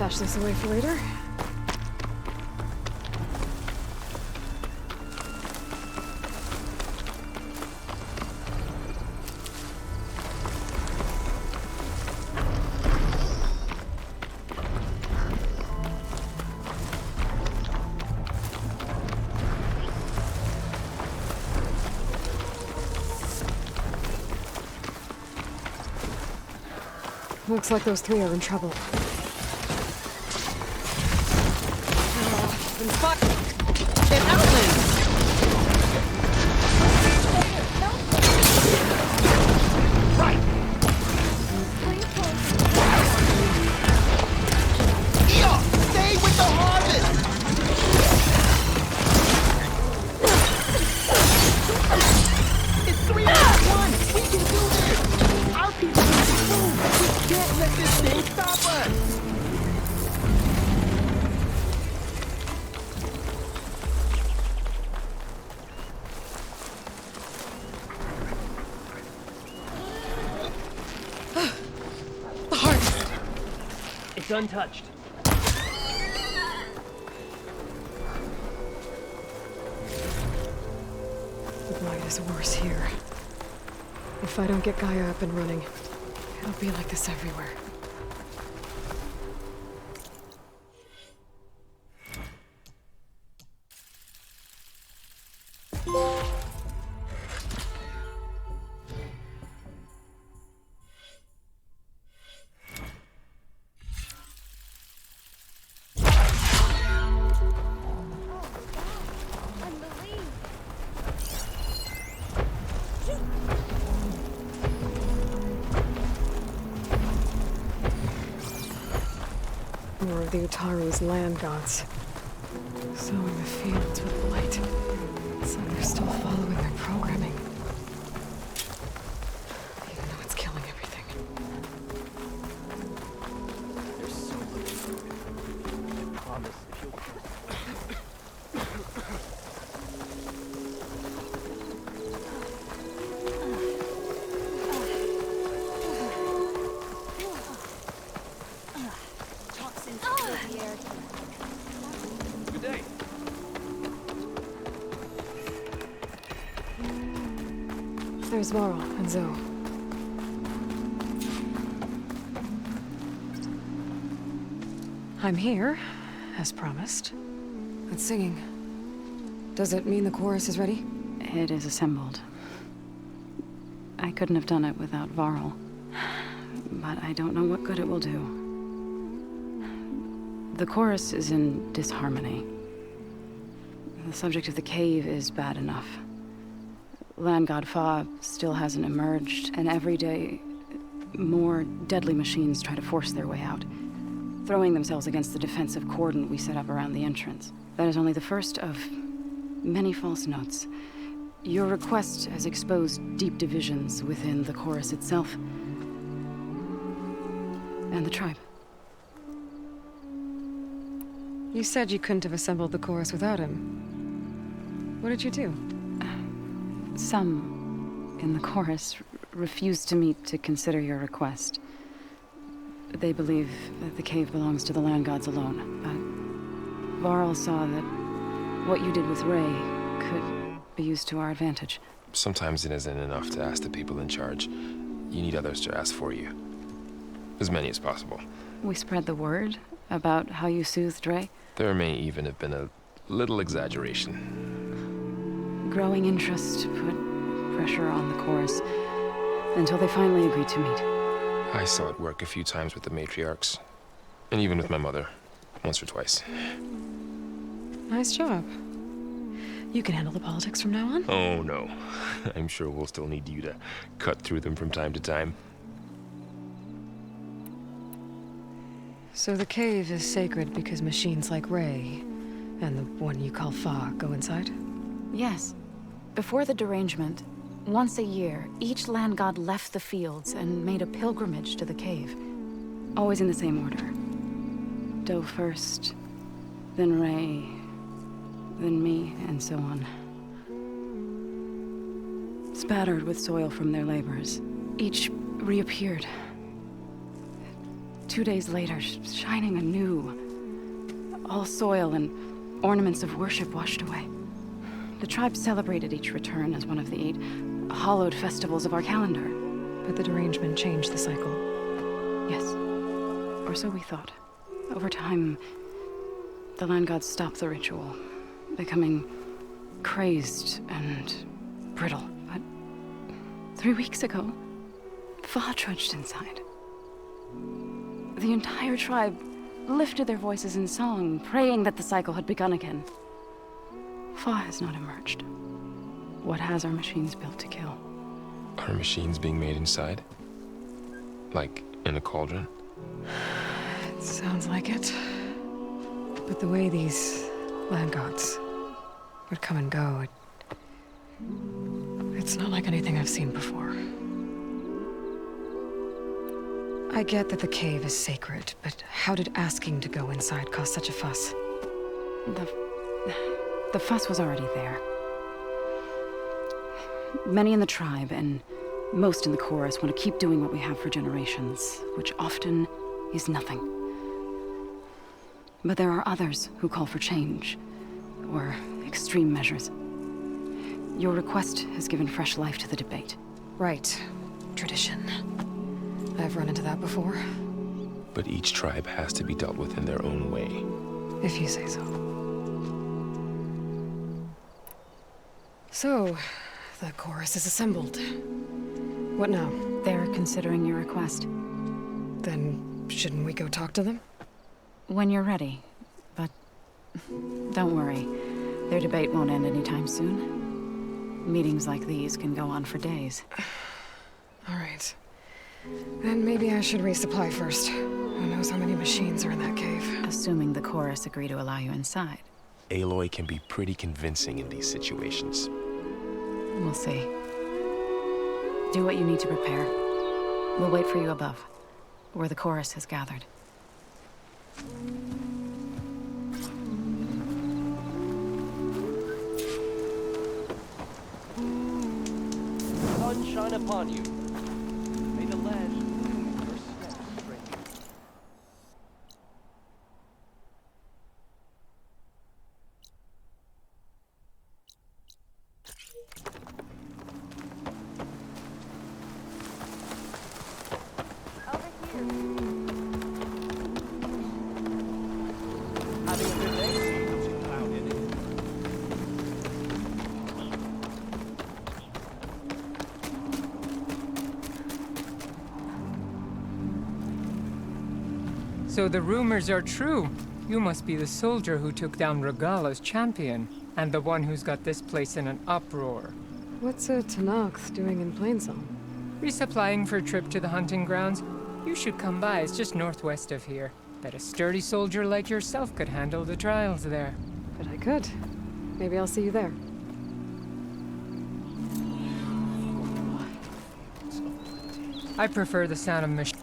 stash this away for later. Looks like those three are in trouble. Get Outland! Right! Eon, stay with the harvest! It's 3-1! We can do this! Our people need to move! We can't let this thing stop us! It's untouched. The blight is worse here. If I don't get Gaia up and running, it'll be like this everywhere. More of the Utaru's land gods. Sowing the fields with blight. So they're still following their programming. Even though it's killing everything. They're so looking for it. I promise if you'll Good day. There's Varl and Zoe. I'm here, as promised. It's singing. Does it mean the chorus is ready? It is assembled. I couldn't have done it without Varl. But I don't know what good it will do. The chorus is in disharmony. The subject of the cave is bad enough. Land God Fa still hasn't emerged, and every day, more deadly machines try to force their way out, throwing themselves against the defensive cordon we set up around the entrance. That is only the first of many false notes. Your request has exposed deep divisions within the chorus itself and the tribe. You said you couldn't have assembled the chorus without him. What did you do? Some in the chorus refused to meet to consider your request. They believe that the cave belongs to the land gods alone, but Varl saw that what you did with Ray could be used to our advantage. Sometimes it isn't enough to ask the people in charge. You need others to ask for you. As many as possible. We spread the word about how you soothed Ray. There may even have been a little exaggeration. Growing interest put pressure on the chorus until they finally agreed to meet. I saw it work a few times with the matriarchs. And even with my mother. Once or twice. Nice job. You can handle the politics from now on? Oh, no. I'm sure we'll still need you to cut through them from time to time. So the cave is sacred because machines like Ray and the one you call Fa go inside? Yes. Before the derangement, once a year, each land god left the fields and made a pilgrimage to the cave. Always in the same order. Doe first, then Ray, then me, and so on. Spattered with soil from their labors, each reappeared 2 days later, shining anew. All soil and ornaments of worship washed away. The tribe celebrated each return as one of the 8 hallowed festivals of our calendar. But the derangement changed the cycle. Yes. Or so we thought. Over time, the land gods stopped the ritual, becoming crazed and brittle. But 3 weeks ago, Fa trudged inside. The entire tribe lifted their voices in song, praying that the cycle had begun again. Fa has not emerged. What has our machines built to kill? Are machines being made inside? Like in a cauldron? It sounds like it. But the way these land gods would come and go, it's not like anything I've seen before. I get that the cave is sacred, but how did asking to go inside cause such a fuss? The fuss was already there. Many in the tribe, and most in the chorus, want to keep doing what we have for generations, which often is nothing. But there are others who call for change, or extreme measures. Your request has given fresh life to the debate. Right. Tradition. I've run into that before. But each tribe has to be dealt with in their own way. If you say so. So, the chorus is assembled. What now? They're considering your request. Then, shouldn't we go talk to them? When you're ready. But don't worry. Their debate won't end anytime soon. Meetings like these can go on for days. All right. Then maybe I should resupply first. Who knows how many machines are in that cave? Assuming the chorus agree to allow you inside. Aloy can be pretty convincing in these situations. We'll see. Do what you need to prepare. We'll wait for you above, where the chorus has gathered. Sun shine upon you. May the land lead your steps straight. Having a good day? Not too clouded. So the rumors are true. You must be the soldier who took down Regala's champion, and the one who's got this place in an uproar. What's a Tanakh doing in Plainsong? Resupplying for a trip to the hunting grounds? You should come by, it's just northwest of here. Bet a sturdy soldier like yourself could handle the trials there. But I could. Maybe I'll see you there. I prefer the sound of machines.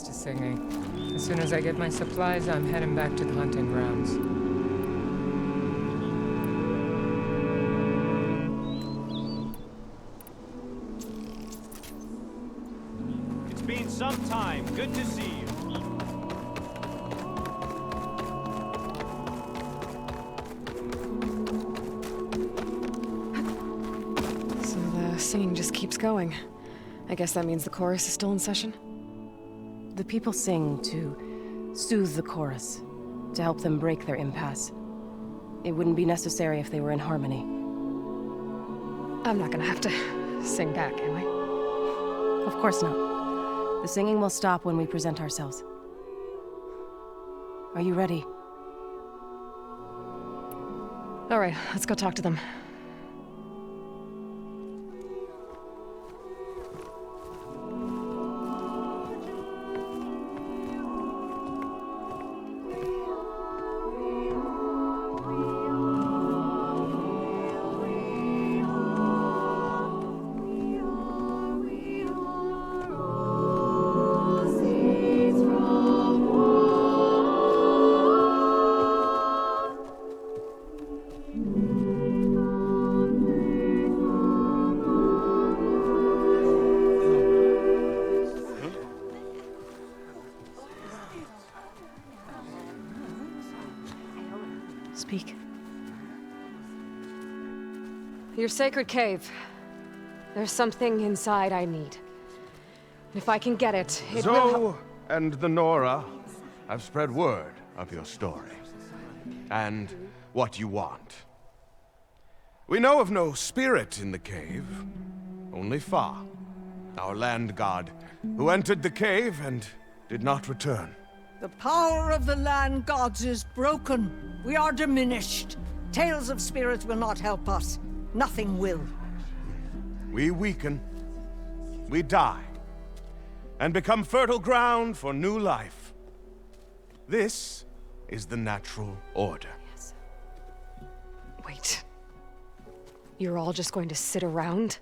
To singing. As soon as I get my supplies, I'm heading back to the hunting grounds. It's been some time. Good to see you. So the singing just keeps going. I guess that means the chorus is still in session? The people sing to soothe the chorus, to help them break their impasse. It wouldn't be necessary if they were in harmony. I'm not gonna have to sing back, am I? Of course not. The singing will stop when we present ourselves. Are you ready? All right, let's go talk to them. Speak. Your sacred cave. There's something inside I need. If I can get it, it will help. Zoe and the Nora have spread word of your story. And what you want. We know of no spirit in the cave. Only Fa, our land god, who entered the cave and did not return. The power of the land gods is broken. We are diminished. Tales of spirits will not help us. Nothing will. We weaken. We die. And become fertile ground for new life. This is the natural order. Wait. You're all just going to sit around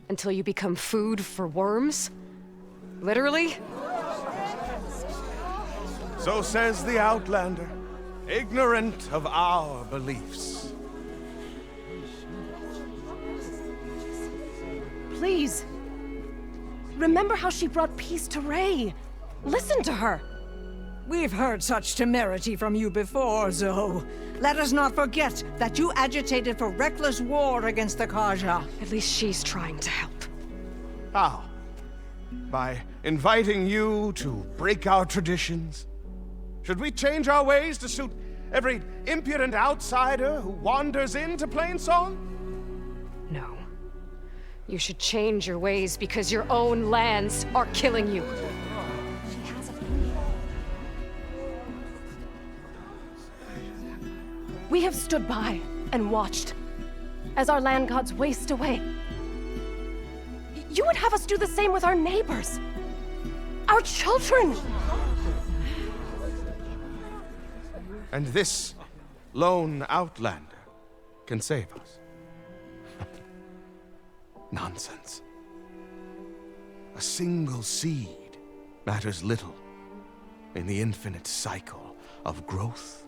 until you become food for worms? Literally? So says the Outlander, ignorant of our beliefs. Please. Remember how she brought peace to Ray. Listen to her. We've heard such temerity from you before, Zoe. Let us not forget that you agitated for reckless war against the Kaja. At least she's trying to help. How? By inviting you to break our traditions? Should we change our ways to suit every impudent outsider who wanders into Plainsong? No. You should change your ways because your own lands are killing you. We have stood by and watched as our land gods waste away. You would have us do the same with our neighbors, our children. And this lone outlander can save us. Nonsense. A single seed matters little in the infinite cycle of growth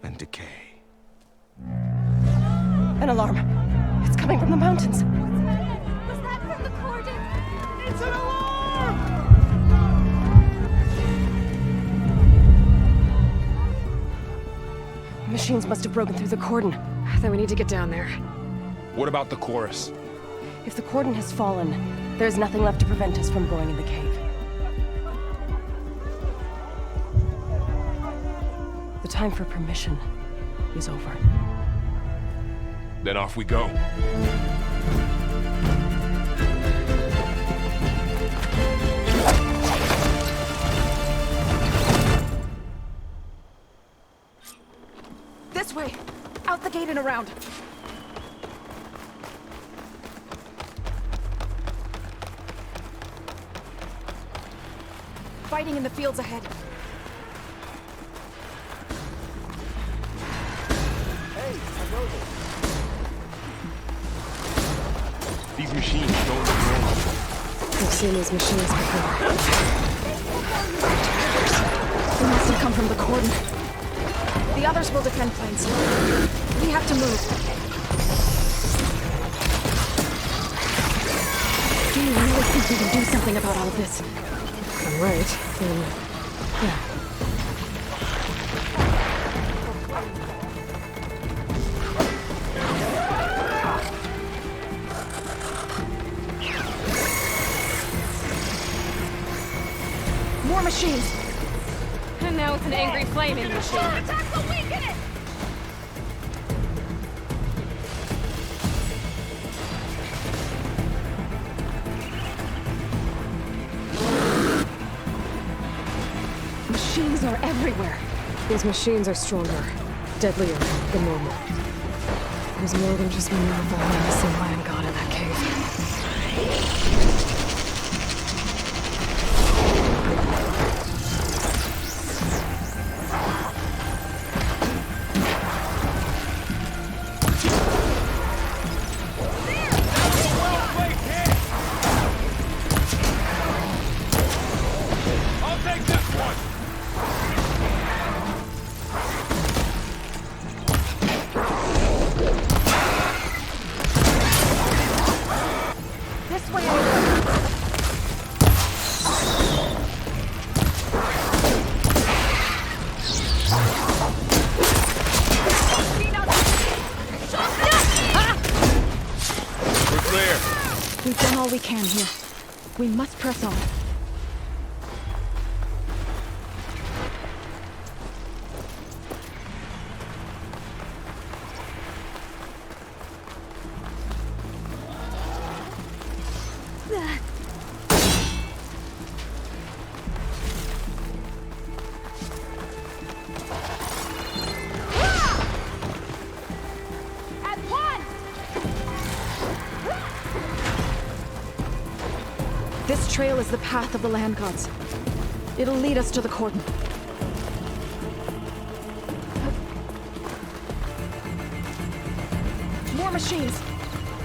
and decay. An alarm. It's coming from the mountains. Was that from the cordon? It's an alarm! Machines must have broken through the cordon. Then we need to get down there. What about the chorus? If the cordon has fallen, there's nothing left to prevent us from going in the cave. The time for permission is over. Then off we go. This way! Out the gate and around! Fighting in the fields ahead. These machines don't look normal. I've seen these machines before. They must have come from the cordon. The others will defend Plains. We have to move. Do you really think we can do something about all of this? I'm right. Yeah. More machines! And now it's an angry flaming machine. Attack the weak in it! everywhere. These machines are stronger, deadlier than normal. There's more than just one miracle menacing land god in that cave. We've done all we can here. We must press on. This trail is the path of the land gods. It'll lead us to the cordon. More machines!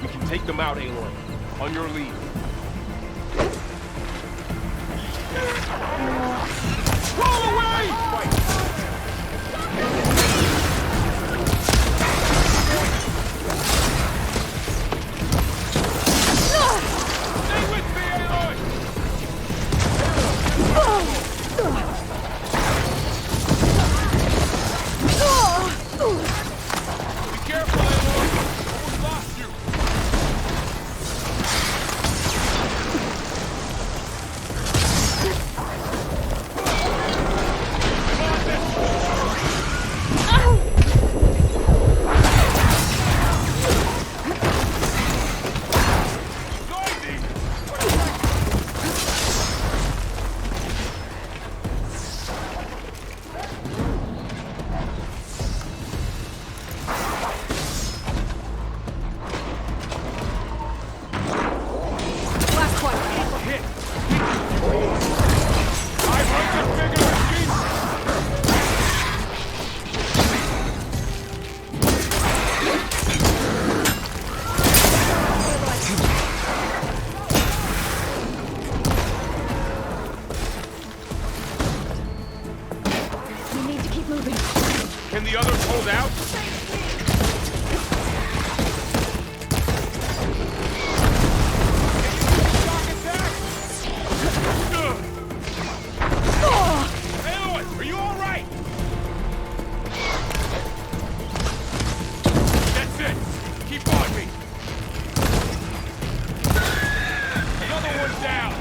We can take them out, Aloy. On your lead. Roll away! Stay with me, Aloy! Be careful, Aloy! Almost lost you! Can the others hold out? Aloy, are you all right? That's it. Keep on me. Another one down.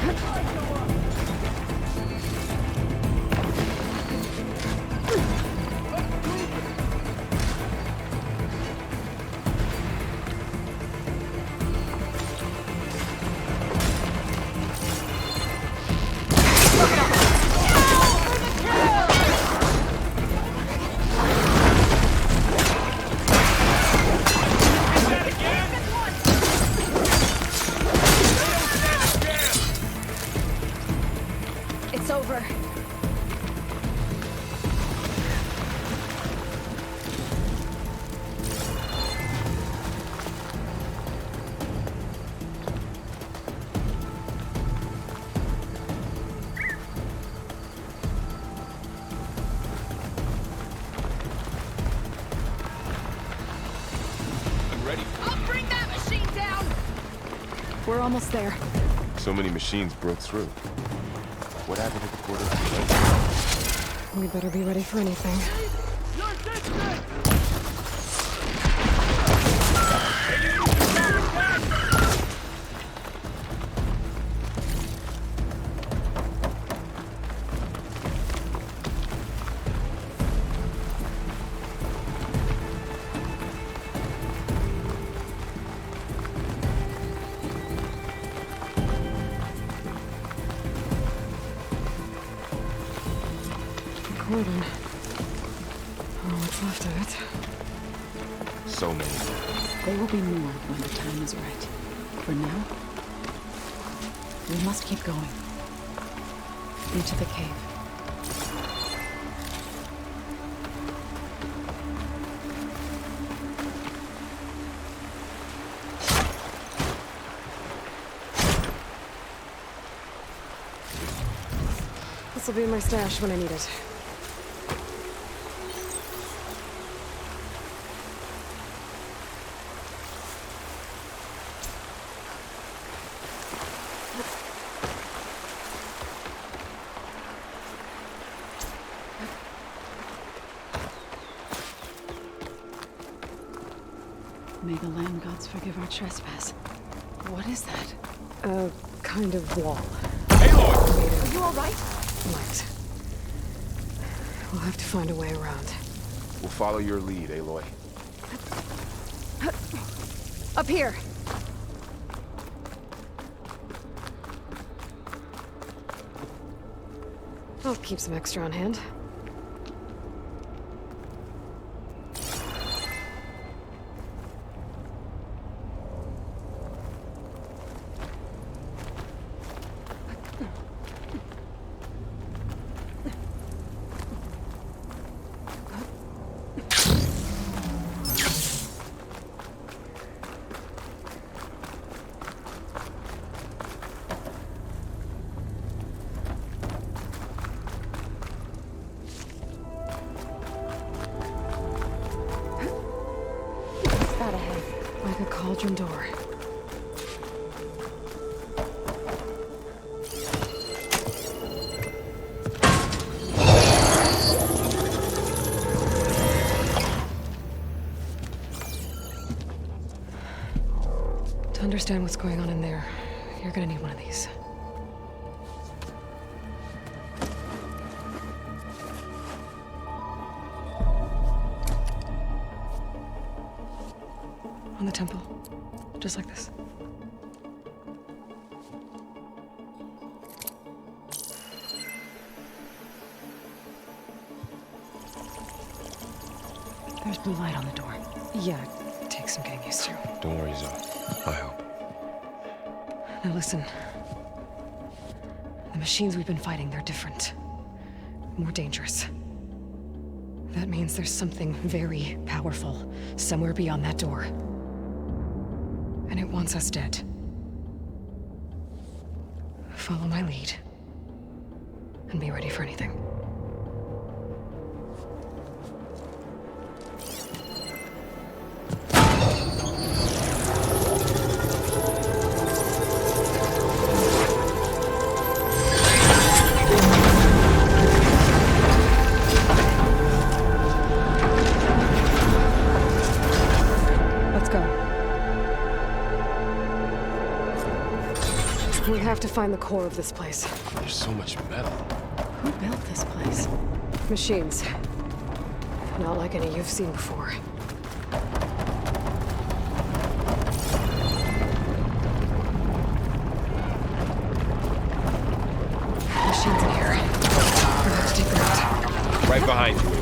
It's over. I'm ready. I'll bring that machine down! We're almost there. So many machines broke through. What happened at the quarter? We better be ready for anything. Cordon. what's left of it. So many. There will be more when the time is right. For now, we must keep going. Into the cave. This'll be in my stash when I need it. May the land gods forgive our trespass. What is that? A kind of wall. Are you all right? Light. We'll have to find a way around. We'll follow your lead, Aloy. Up here. I'll keep some extra on hand. That ahead. Like a cauldron door. To understand what's going on in there, you're gonna need one of these. On the temple. Just like this. There's blue light on the door. Yeah, it takes some getting used to. Don't worry, Zoe. I help. Now listen. The machines we've been fighting, they're different. More dangerous. That means there's something very powerful somewhere beyond that door. And it wants us dead. Follow my lead. And be ready for anything. Let's go. We have to find the core of this place. There's so much metal. Who built this place? Machines. Not like any you've seen before. Machines in here. We're gonna have to take them out. Right behind you, Aloy.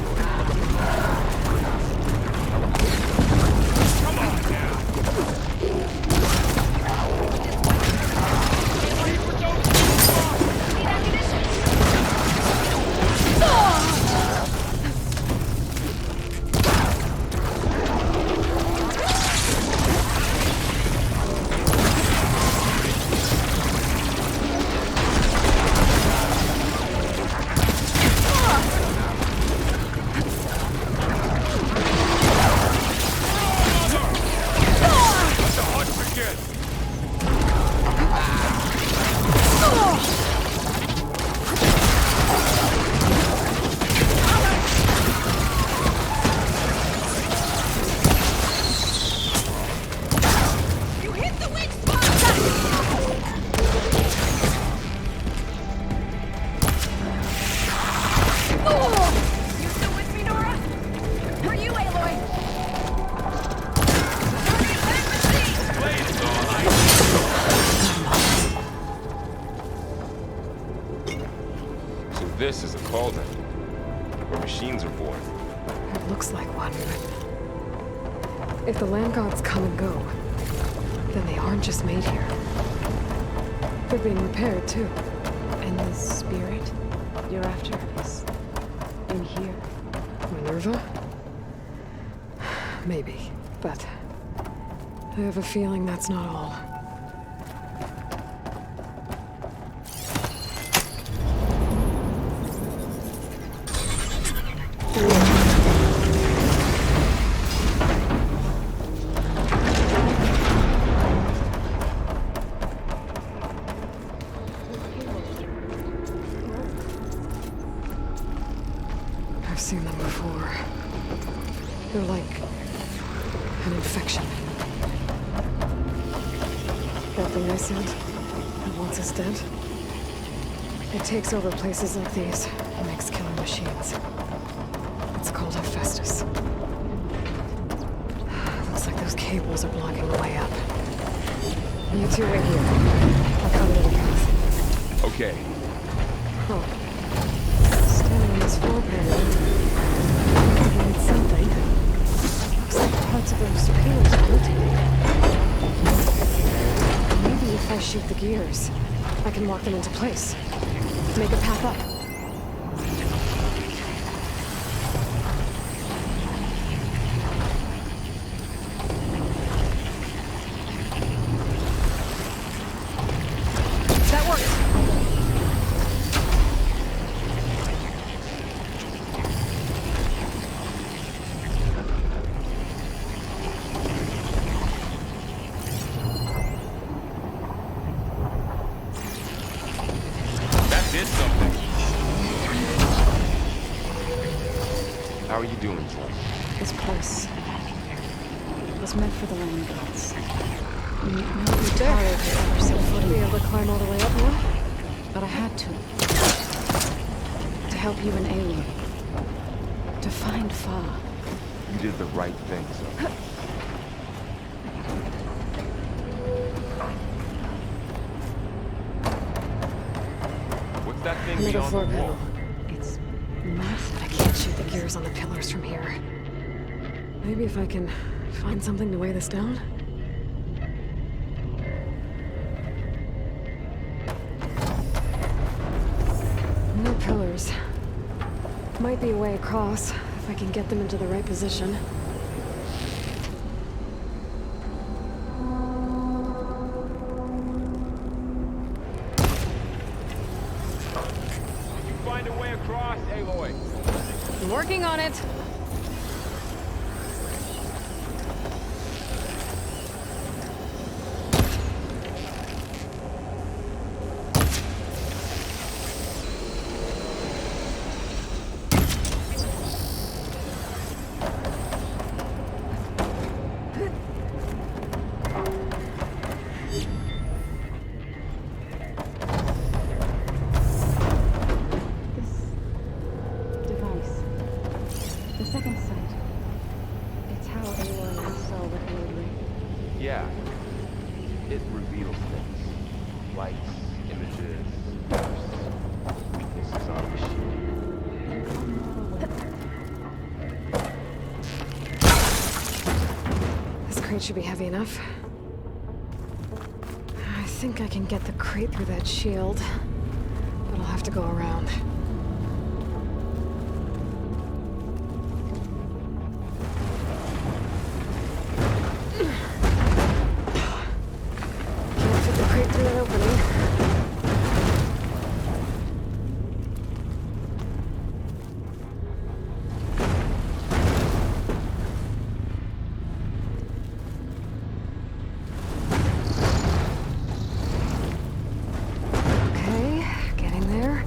This is a cauldron, where machines are born. It looks like one, but if the land gods come and go, then they aren't just made here. They're being repaired, too. And the spirit you're after is in here. Minerva? Maybe, but I have a feeling that's not all. I've seen them before. They're like an infection. That thing I said, that wants us dead, it takes over places like these and makes killing machines. It's called Hephaestus. Looks like those cables are blocking the way up. You two wait here. I'll cover the path. Okay. Oh. Standing on this floor panel. Looking at something. Looks like parts of those pillars are rotating. Maybe if I shoot the gears, I can lock them into place. Make a path up. That worked! That did something. How are you doing, John? This place was meant for the land gods. Nobody tired of ever set foot in Be it. able to climb all the way up now? But I had to. To help you and Aloy. To find Fa. You did the right thing, son. What's that thing Another beyond floor the wall? panel. It's massive. I can't shoot the gears on the pillars from here. Maybe if I can find something to weigh this down? No pillars. Might be a way across, if I can get them into the right position. Find a way across, Aloy. Working on it! Device. The second sight. It's how Aloy and saw what Aloy. Yeah. It reveals things. Lights, images, weaknesses on a machine. This crate should be heavy enough. I think I can get the crate through that shield, but I'll have to go around. Can't fit the crate through that opening. Okay, getting there.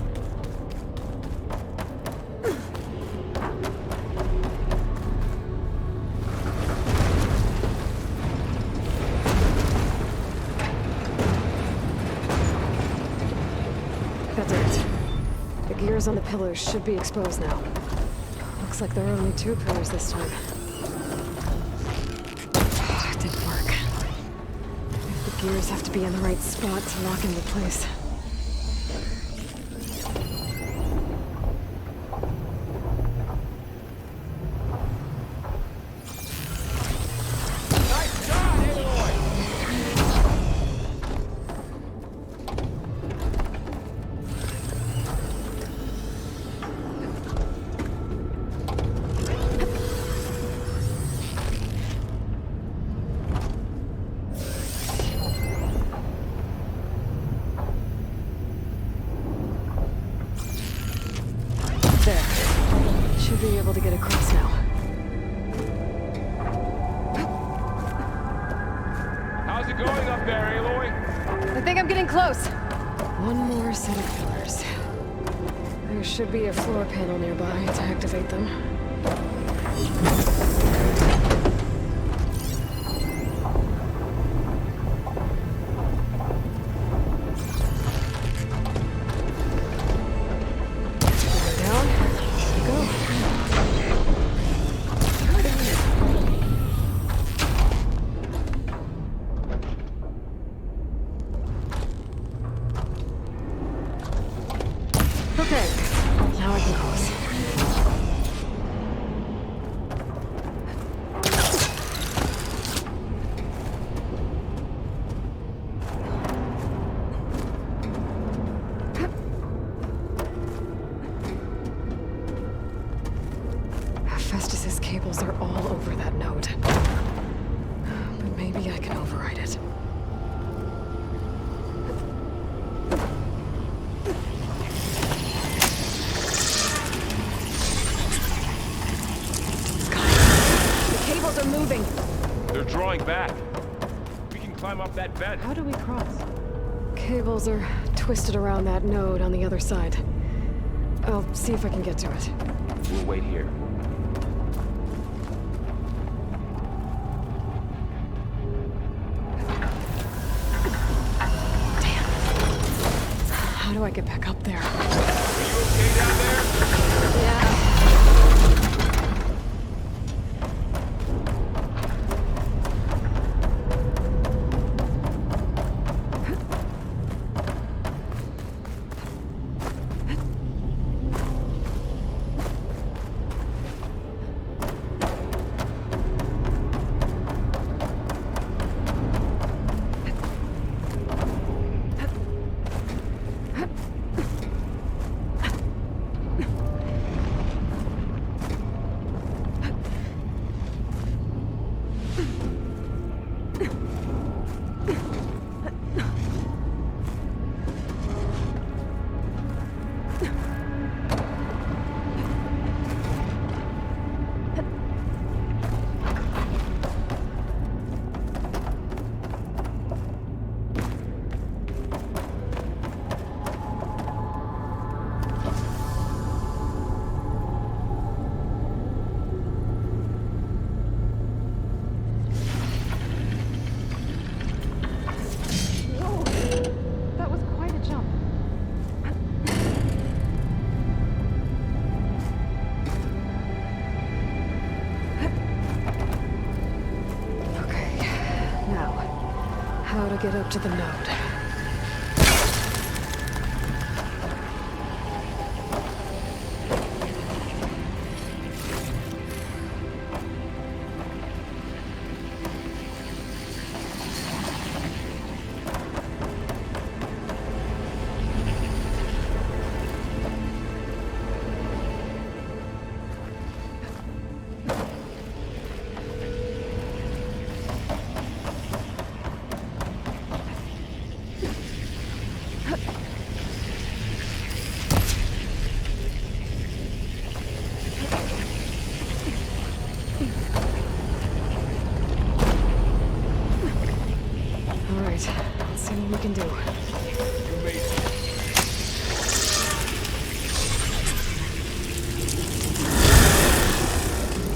That did it. The gears on the pillars should be exposed now. Looks like there are only 2 pillars this time. It didn't work. The gears have to be in the right spot to lock into place. close. One more set of pillars. There should be a floor panel nearby to activate them. Down. Go. Okay, now I can close. Festus's cables are all over that node. But maybe I can override it. Cables are moving. They're drawing back. We can climb up that vent. How do we cross? Cables are twisted around that node on the other side. I'll see if I can get to it. We'll wait here. How do I get back up there? Are you okay down there? Yeah. How to get up to the node. Let's see what we can do.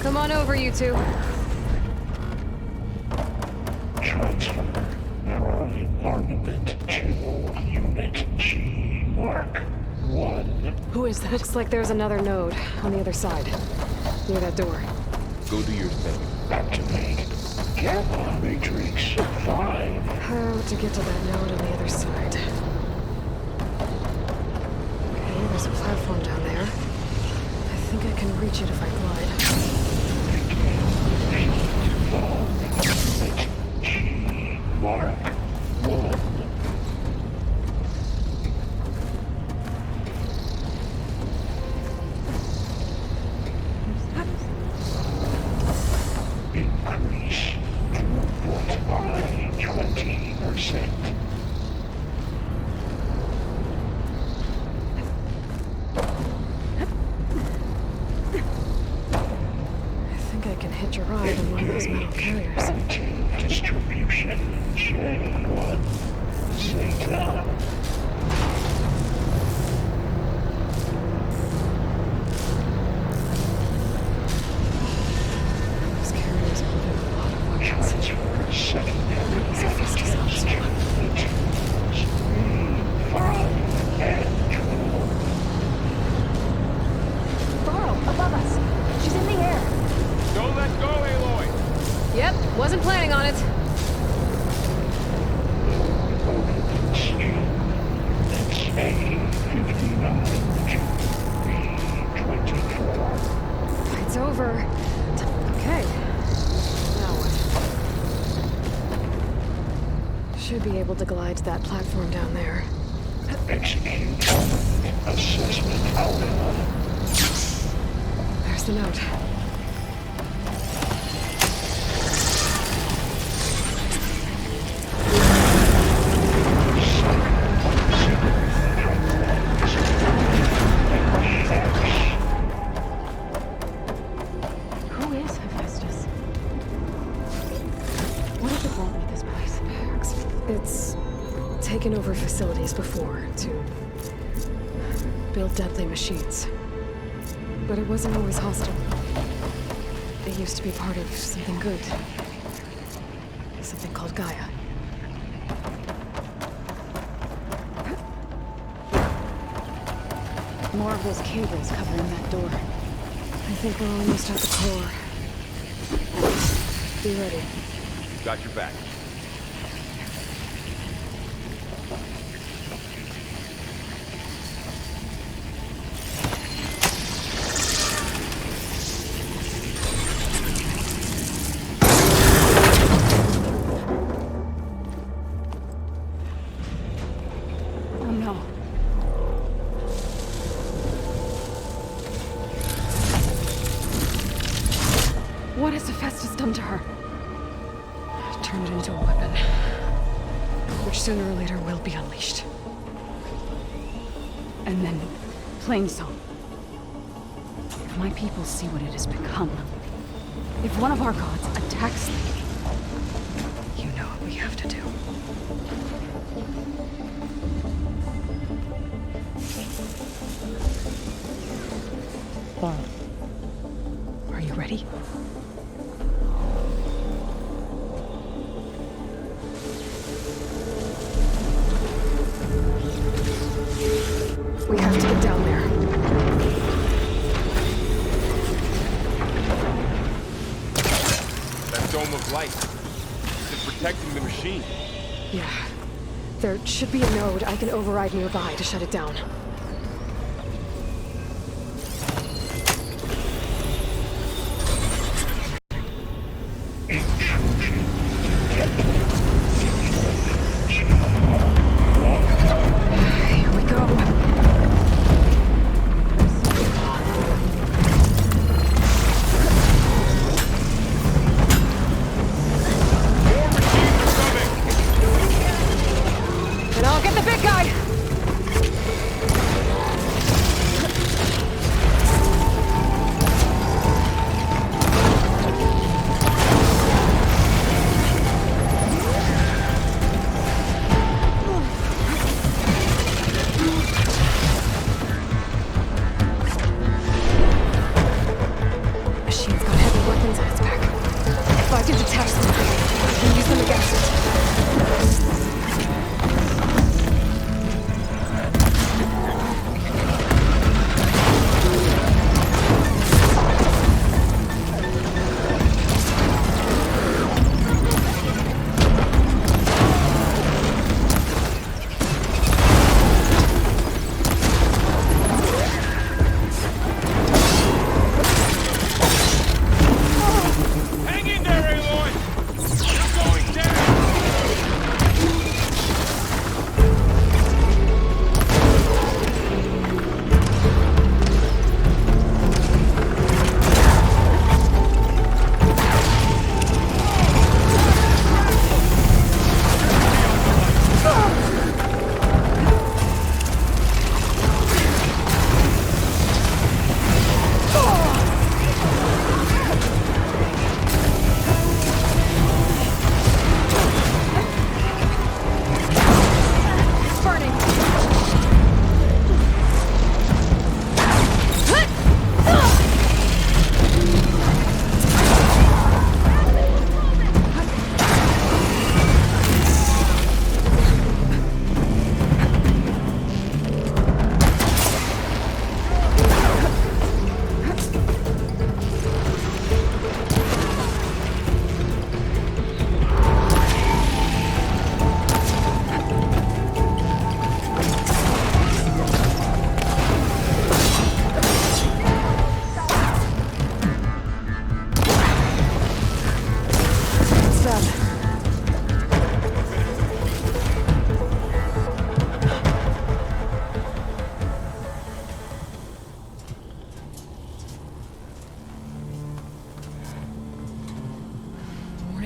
Come on over, you two. Transfer armament to Unit G, Mark 1. Who is that? Looks like there's another node on the other side, near that door. Go do your thing. Activate Gamma Matrix 5. How to get to that node on the other side? Okay, there's a platform down there. I think I can reach it if I glide. Unit G, Mark 1. Increase throughput by 20%. I think I can hitch a ride on one of those metal carriers. Distribution J1. Satan. Those carriers are moving a lot of weapons. Transfer secondary electronics materials. 3, 5, and 12. Varro, above us. She's in the air. Don't let go, Aloy! Yep, wasn't planning on it. It's A59 to B24. It's over. Okay. Now what? Should be able to glide to that platform down there. Execute assessment outcome. There's the note. Who is Hephaestus? What is it want with this place? It's taken over facilities before to build deadly machines. But it wasn't always hostile. It used to be part of something good. Something called Gaia. More of those cables covering that door. I think we're almost at the core. Be ready. Got your back. Oh no. What has Hephaestus done to her? Turn it into a weapon. Which sooner or later will be unleashed. And then, plain song. If my people see what it has become, if one of our gods attacks them, You know what we have to do. Are you ready? We have to get down there. That dome of light. Is it protecting the machine? Yeah. There should be a node I can override nearby to shut it down. Here we go. And I'll get the big guy! Machine's got heavy weapons in its back. If I can detach them, I can use them against it. Hang in there, Aloy! You're going down!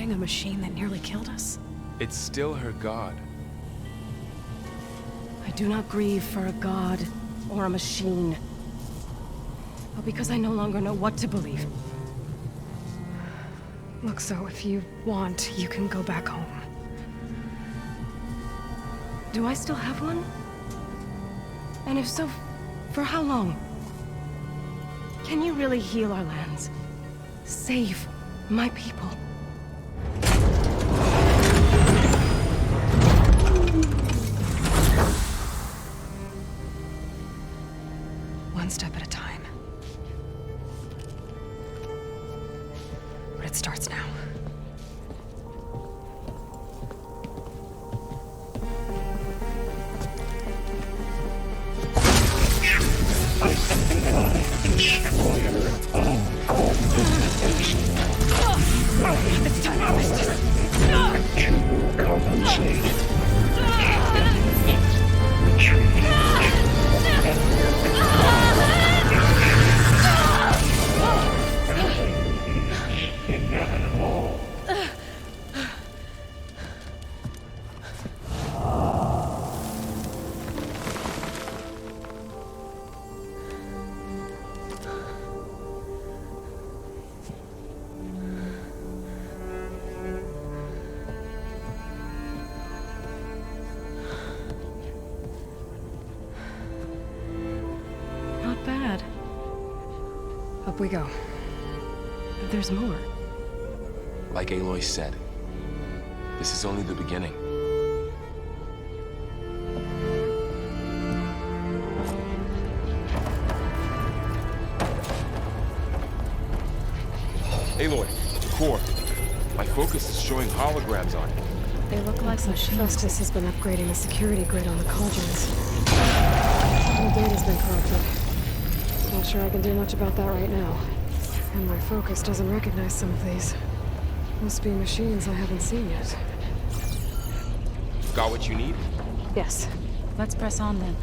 fighting a machine that nearly killed us? It's still her god. I do not grieve for a god or a machine, but because I no longer know what to believe. Look, so if you want, you can go back home. Do I still have one? And if so, for how long? Can you really heal our lands? Save my people? One step at a time. But it starts now. It's time to compensate. Retreat. Inevitable. Not bad. Up we go. But there's more. Like Aloy said, this is only the beginning. Aloy, the core. My focus is showing holograms on it. They look like machines. Festus has been upgrading the security grid on the cauldrons. The data's been corrupted. Not sure I can do much about that right now. And my focus doesn't recognize some of these. Must be machines I haven't seen yet. Got what you need? Yes. Let's press on then.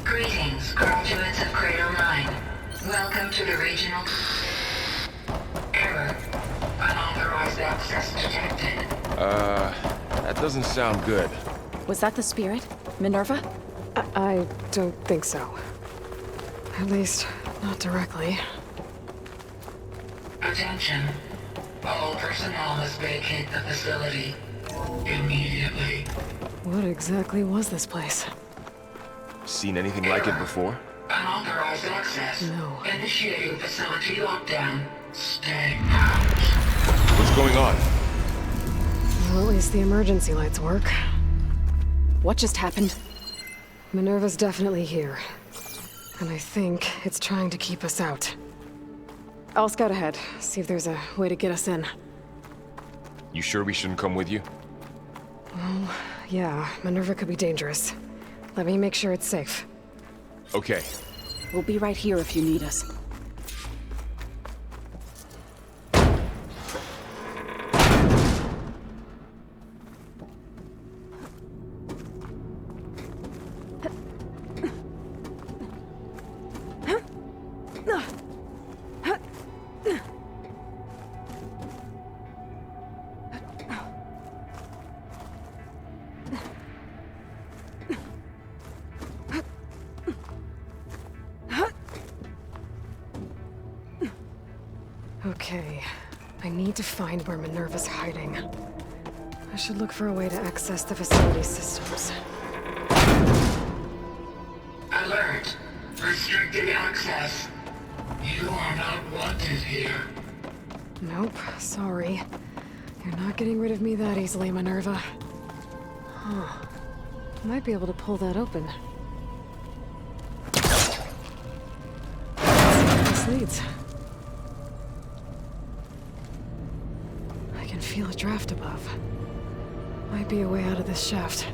Greetings, graduates of Cradle 9. Welcome to the regional... Error. Unauthorized access detected. That doesn't sound good. Was that the spirit? Minerva? I don't think so. At least, not directly. Attention. All personnel must vacate the facility. Immediately. What exactly was this place? Seen anything like it before? Unauthorized access. No. Initiating facility lockdown. Stay out. What's going on? Well, at least the emergency lights work. What just happened? Minerva's definitely here. And I think it's trying to keep us out. I'll scout ahead, see if there's a way to get us in. You sure we shouldn't come with you? Well, yeah, Minerva could be dangerous. Let me make sure it's safe. Okay. We'll be right here if you need us. Okay, I need to find where Minerva's hiding. I should look for a way to access the facility systems. Alert. Restricted access. You are not wanted here. Nope, sorry. You're not getting rid of me that easily, Minerva. Huh. Might be able to pull that open. This leads. I can feel a draft above. Might be a way out of this shaft.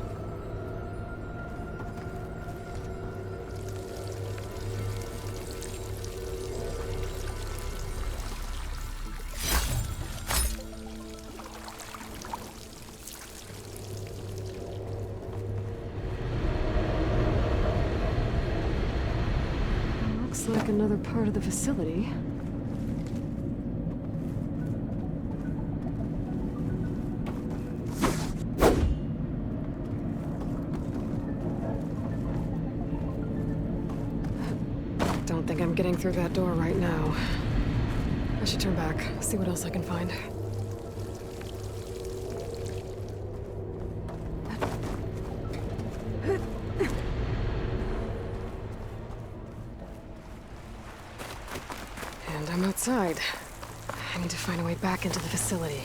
Looks like another part of the facility. Don't think I'm getting through that door right now. I should turn back, see what else I can find. And I'm outside. I need to find a way back into the facility.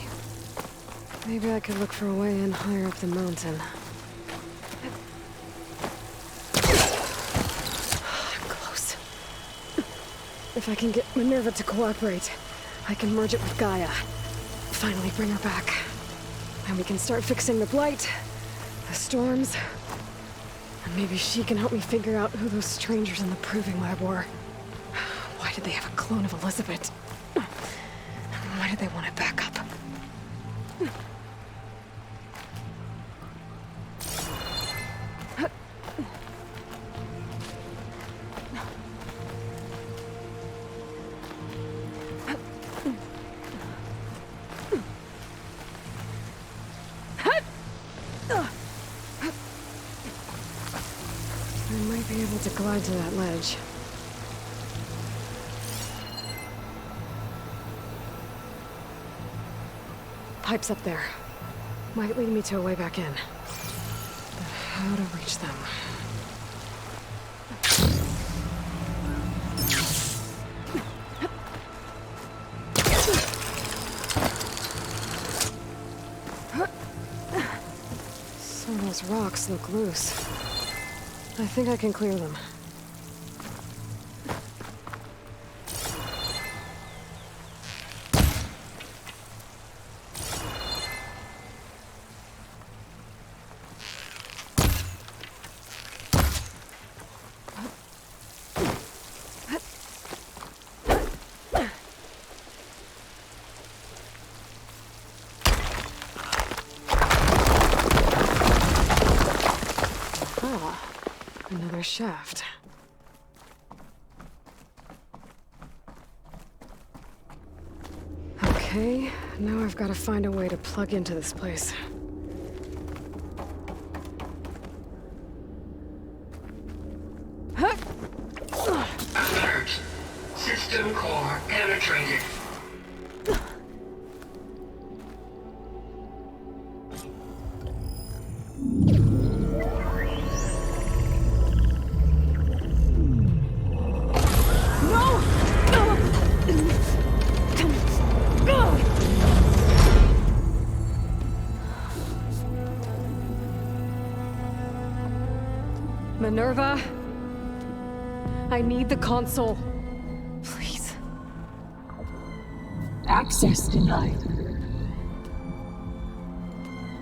Maybe I could look for a way in higher up the mountain. Close. If I can get Minerva to cooperate, I can merge it with Gaia. Finally bring her back. And we can start fixing the blight, the storms, and maybe she can help me figure out who those strangers in the proving lab were. Why did they have a clone of Elizabeth? Why did they want it back up? I might be able to glide to that ledge. Pipes up there. Might lead me to a way back in. But how to reach them? Some of those rocks look loose. I think I can clear them. Another shaft. Okay, now I've got to find a way to plug into this place. Alert. System core penetrated. Minerva, I need the console. Please. Access denied.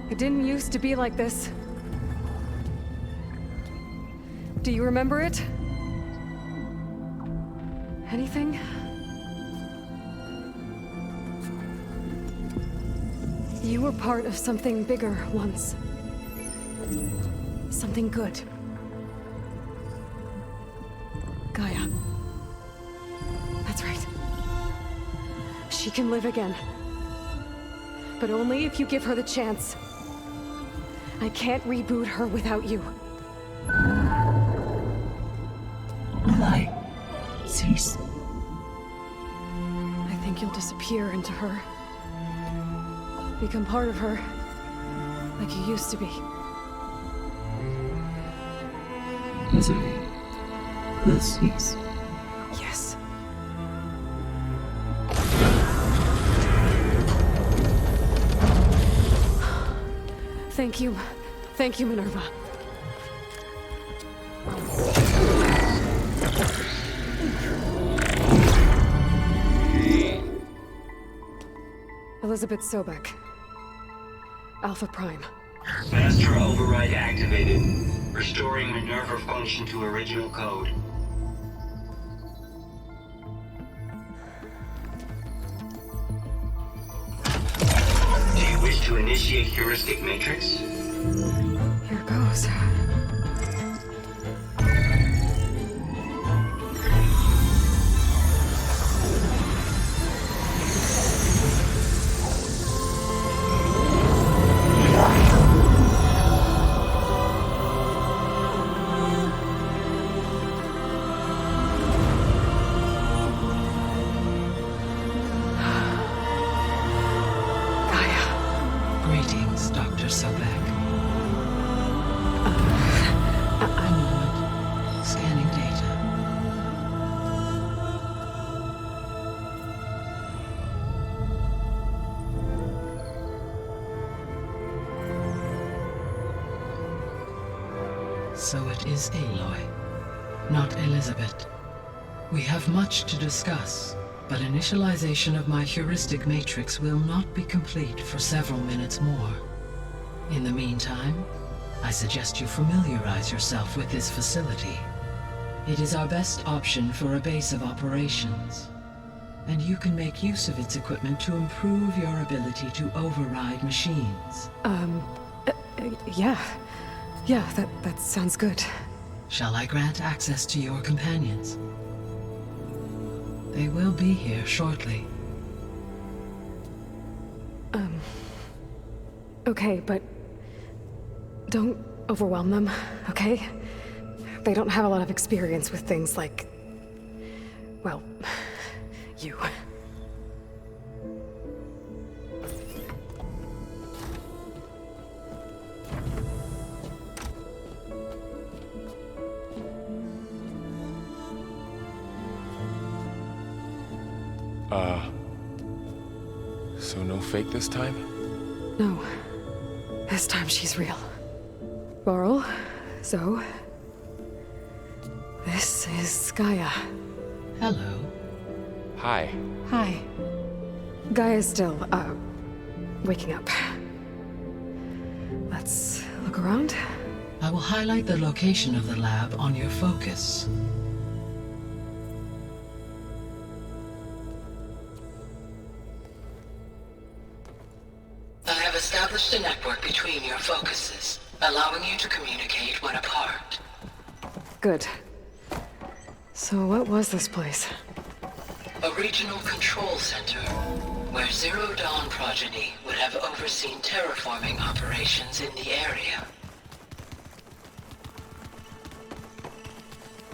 It didn't used to be like this. Do you remember it? Anything? You were part of something bigger once. Something good. Gaia. That's right. She can live again. But only if you give her the chance. I can't reboot her without you. Lie. Cease. I think you'll disappear into her. Become part of her. Like you used to be. Misery will cease. Yes. Thank you. Thank you, Minerva. Elizabeth Sobek. Alpha Prime. Master override activated. Restoring Minerva function to original code. Do you wish to initiate heuristic matrix? Here goes. So it is Aloy, not Elizabeth. We have much to discuss, but initialization of my heuristic matrix will not be complete for several minutes more. In the meantime, I suggest you familiarize yourself with this facility. It is our best option for a base of operations, and you can make use of its equipment to improve your ability to override machines. Yeah. Yeah, that sounds good. Shall I grant access to your companions? They will be here shortly. Okay, but don't overwhelm them, okay? They don't have a lot of experience with things like, well, you. So no fake this time? No. This time she's real. Laurel, Zoe. This is Gaia. Hello. Hi. Hi. Gaia's still, waking up. Let's look around. I will highlight the location of the lab on your focus. I have established a network between your focuses, allowing you to communicate when apart. Good. So what was this place? A regional control center, where Zero Dawn progeny would have overseen terraforming operations in the area.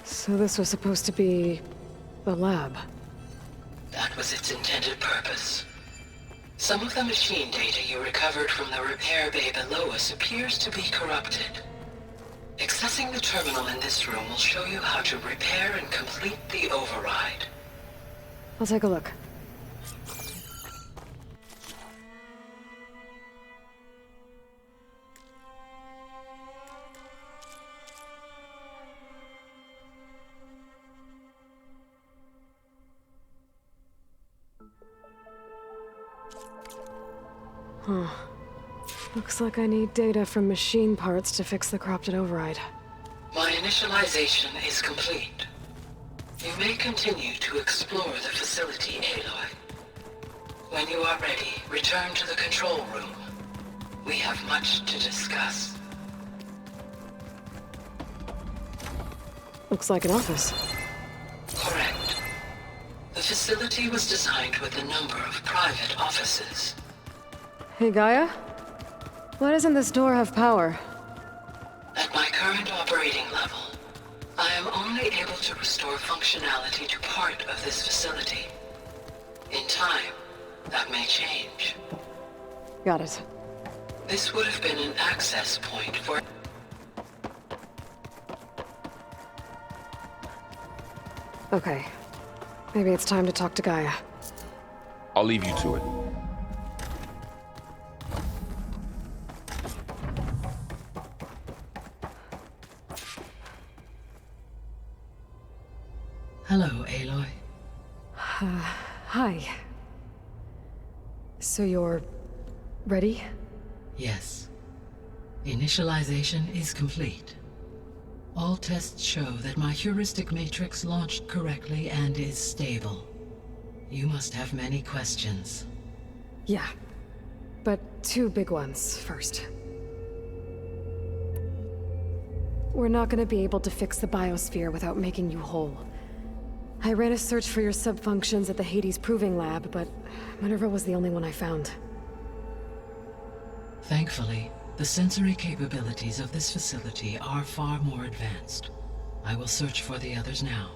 So this was supposed to be the lab. That was its intended purpose. Some of the machine data you recovered from the repair bay below us appears to be corrupted. Accessing the terminal in this room will show you how to repair and complete the override. I'll take a look. Huh. Looks like I need data from machine parts to fix the corrupted override. My initialization is complete. You may continue to explore the facility, Aloy. When you are ready, return to the control room. We have much to discuss. Looks like an office. Correct. The facility was designed with a number of private offices. Hey, Gaia? Why doesn't this door have power? At my current operating level, I am only able to restore functionality to part of this facility. In time, that may change. Got it. This would have been an access point for... Okay. Maybe it's time to talk to Gaia. I'll leave you to it. Hello, Aloy. Hi. So you're... ready? Yes. Initialization is complete. All tests show that my heuristic matrix launched correctly and is stable. You must have many questions. Yeah. But two big ones first. We're not gonna be able to fix the biosphere without making you whole. I ran a search for your sub-functions at the Hades Proving Lab, but Minerva was the only one I found. Thankfully, the sensory capabilities of this facility are far more advanced. I will search for the others now.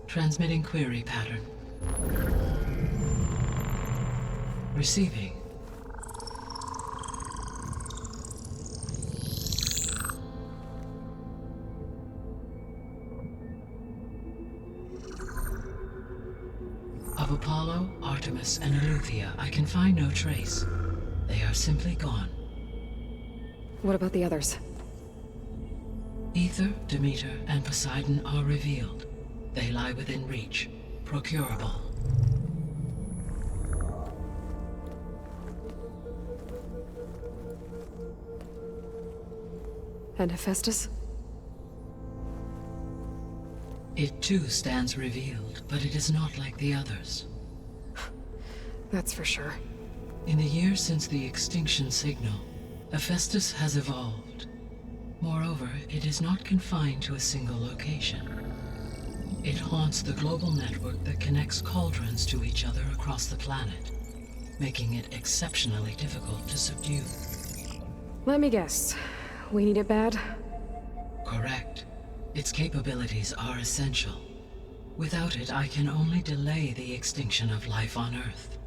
Transmitting query pattern. Receiving. Of Apollo, Artemis, and Eleuthia, I can find no trace. They are simply gone. What about the others? Ether, Demeter, and Poseidon are revealed. They lie within reach, procurable. And Hephaestus? It too stands revealed, but it is not like the others. That's for sure. In the years since the extinction signal, Hephaestus has evolved. Moreover, it is not confined to a single location. It haunts the global network that connects cauldrons to each other across the planet, making it exceptionally difficult to subdue. Let me guess. We need it bad? Correct. Its capabilities are essential. Without it, I can only delay the extinction of life on Earth.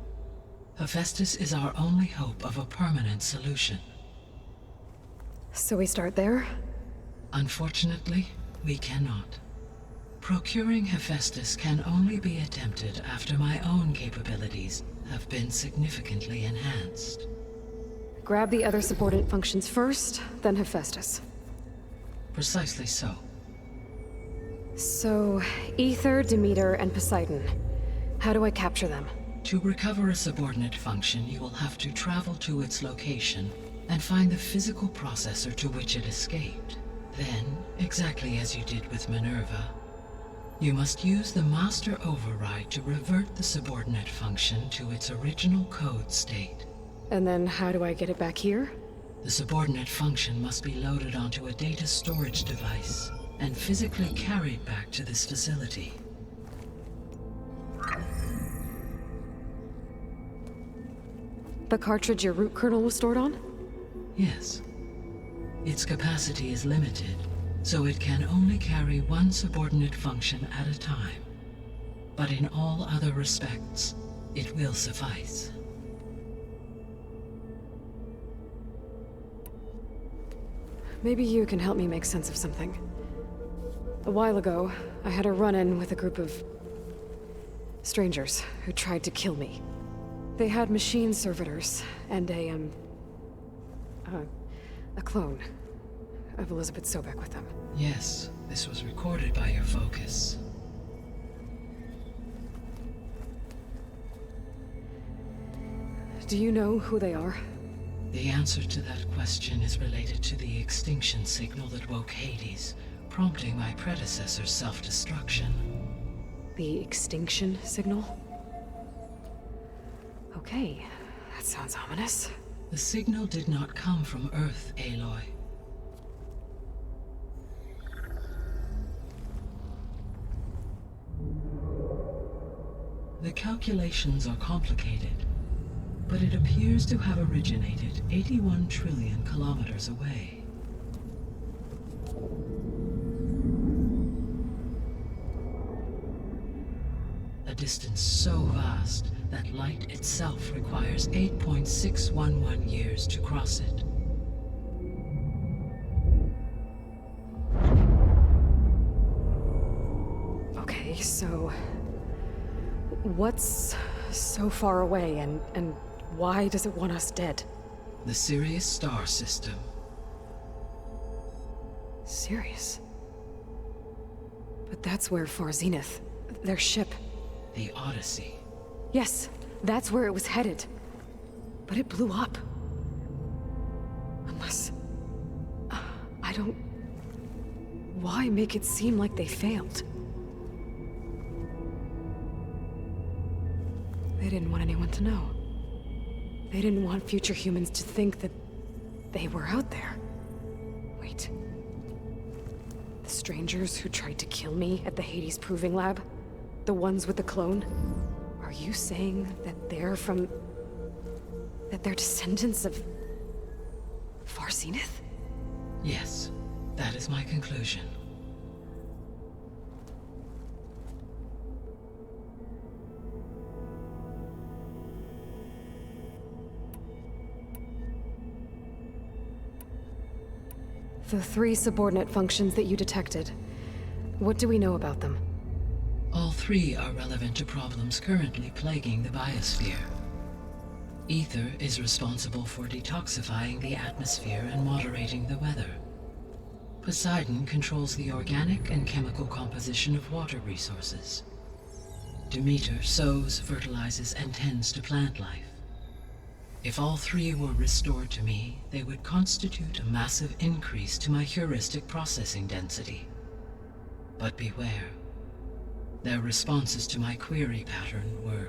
Hephaestus is our only hope of a permanent solution. So we start there? Unfortunately, we cannot. Procuring Hephaestus can only be attempted after my own capabilities have been significantly enhanced. Grab the other subordinate functions first, then Hephaestus. Precisely so. So, Ether, Demeter, and Poseidon. How do I capture them? To recover a subordinate function, you will have to travel to its location and find the physical processor to which it escaped. Then, exactly as you did with Minerva, you must use the master override to revert the subordinate function to its original code state. And then how do I get it back here? The subordinate function must be loaded onto a data storage device and physically carried back to this facility. The cartridge your root kernel was stored on? Yes. Its capacity is limited, so it can only carry one subordinate function at a time. But in all other respects, it will suffice. Maybe you can help me make sense of something. A while ago, I had a run-in with a group of strangers who tried to kill me. They had machine servitors and a clone of Elizabeth Sobek with them. Yes, this was recorded by your focus. Do you know who they are? The answer to that question is related to the extinction signal that woke Hades, prompting my predecessor's self-destruction. The extinction signal? Okay, that sounds ominous. The signal did not come from Earth, Aloy. The calculations are complicated, but it appears to have originated 81 trillion kilometers away. A distance so vast that light itself requires 8.611 years to cross it. Okay, so what's so far away and why does it want us dead? The Sirius star system. Sirius? But that's where Far Zenith, their ship. The Odyssey. Yes, that's where it was headed. But it blew up. Unless... I don't... Why make it seem like they failed? They didn't want anyone to know. They didn't want future humans to think that they were out there. Wait. The strangers who tried to kill me at the Hades Proving Lab? The ones with the clone? Are you saying that they're from... that they're descendants of... Far Zenith? Yes, that is my conclusion. The 3 subordinate functions that you detected. What do we know about them? All 3 are relevant to problems currently plaguing the biosphere. Ether is responsible for detoxifying the atmosphere and moderating the weather. Poseidon controls the organic and chemical composition of water resources. Demeter sows, fertilizes, and tends to plant life. If all three were restored to me, they would constitute a massive increase to my heuristic processing density. But beware. Their responses to my query pattern were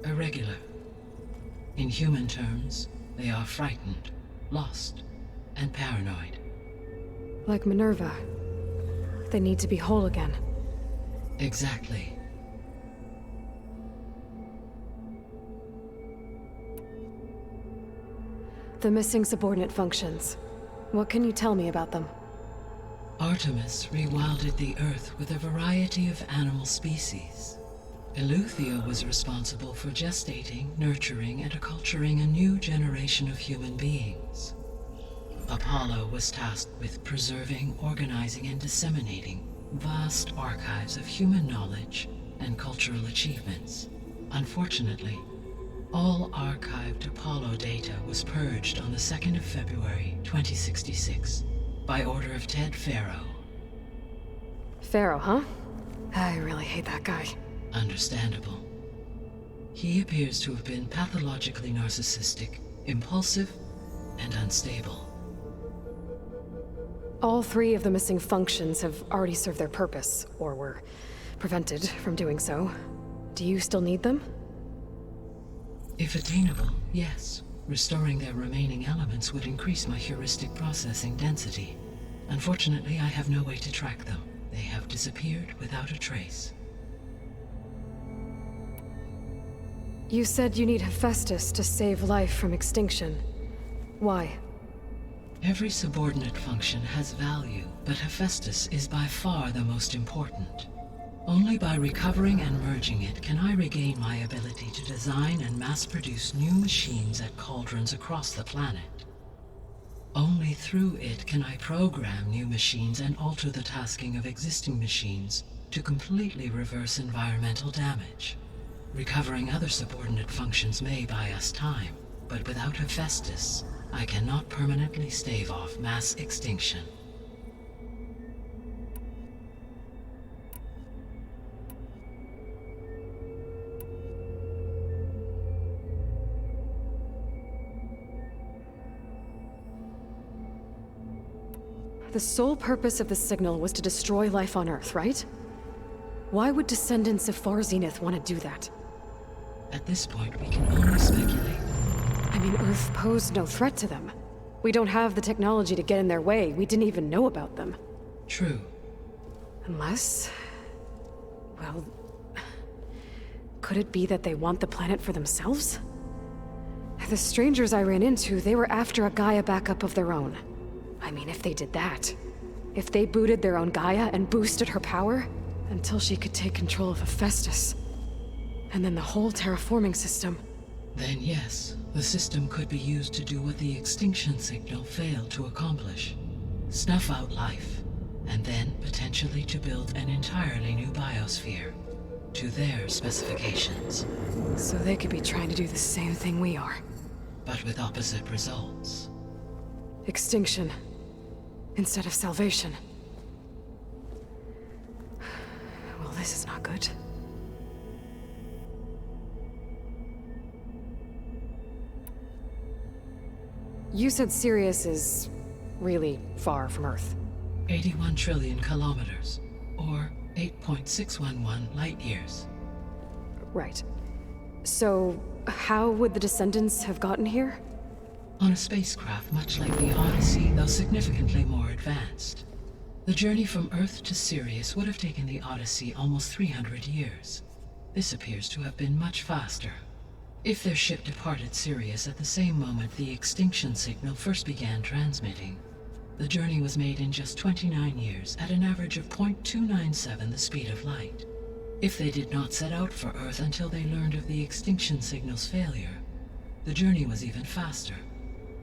irregular. In human terms, they are frightened, lost, and paranoid. Like Minerva. They need to be whole again. Exactly. The missing subordinate functions. What can you tell me about them? Artemis rewilded the Earth with a variety of animal species. Eleuthia was responsible for gestating, nurturing, and acculturating a new generation of human beings. Apollo was tasked with preserving, organizing, and disseminating vast archives of human knowledge and cultural achievements. Unfortunately, all archived Apollo data was purged on the 2nd of February, 2066, by order of Ted Faro. Pharaoh, huh? I really hate that guy. Understandable. He appears to have been pathologically narcissistic, impulsive, and unstable. All three of the missing functions have already served their purpose, or were prevented from doing so. Do you still need them? If attainable, yes. Restoring their remaining elements would increase my heuristic processing density. Unfortunately, I have no way to track them. They have disappeared without a trace. You said you need Hephaestus to save life from extinction. Why? Every subordinate function has value, but Hephaestus is by far the most important. Only by recovering and merging it can I regain my ability to design and mass-produce new machines at cauldrons across the planet. Only through it can I program new machines and alter the tasking of existing machines to completely reverse environmental damage. Recovering other subordinate functions may buy us time, but without Hephaestus, I cannot permanently stave off mass extinction. The sole purpose of the signal was to destroy life on Earth, right? Why would descendants of Far Zenith want to do that? At this point, we can only speculate. I mean, Earth posed no threat to them. We don't have the technology to get in their way. We didn't even know about them. True. Unless... well... could it be that they want the planet for themselves? The strangers I ran into, they were after a Gaia backup of their own. I mean, if they did that... if they booted their own Gaia and boosted her power... until she could take control of Hephaestus. And then the whole terraforming system... Then yes, the system could be used to do what the extinction signal failed to accomplish. Snuff out life, and then potentially to build an entirely new biosphere, to their specifications. So they could be trying to do the same thing we are. But with opposite results. Extinction, instead of salvation. Well, this is not good. You said Sirius is really far from Earth. 81 trillion kilometers, or 8.611 light years. Right. So, how would the descendants have gotten here? On a spacecraft much like the Odyssey, though significantly more advanced. The journey from Earth to Sirius would have taken the Odyssey almost 300 years. This appears to have been much faster. If their ship departed Sirius at the same moment the extinction signal first began transmitting, the journey was made in just 29 years at an average of 0.297 the speed of light. If they did not set out for Earth until they learned of the extinction signal's failure, the journey was even faster,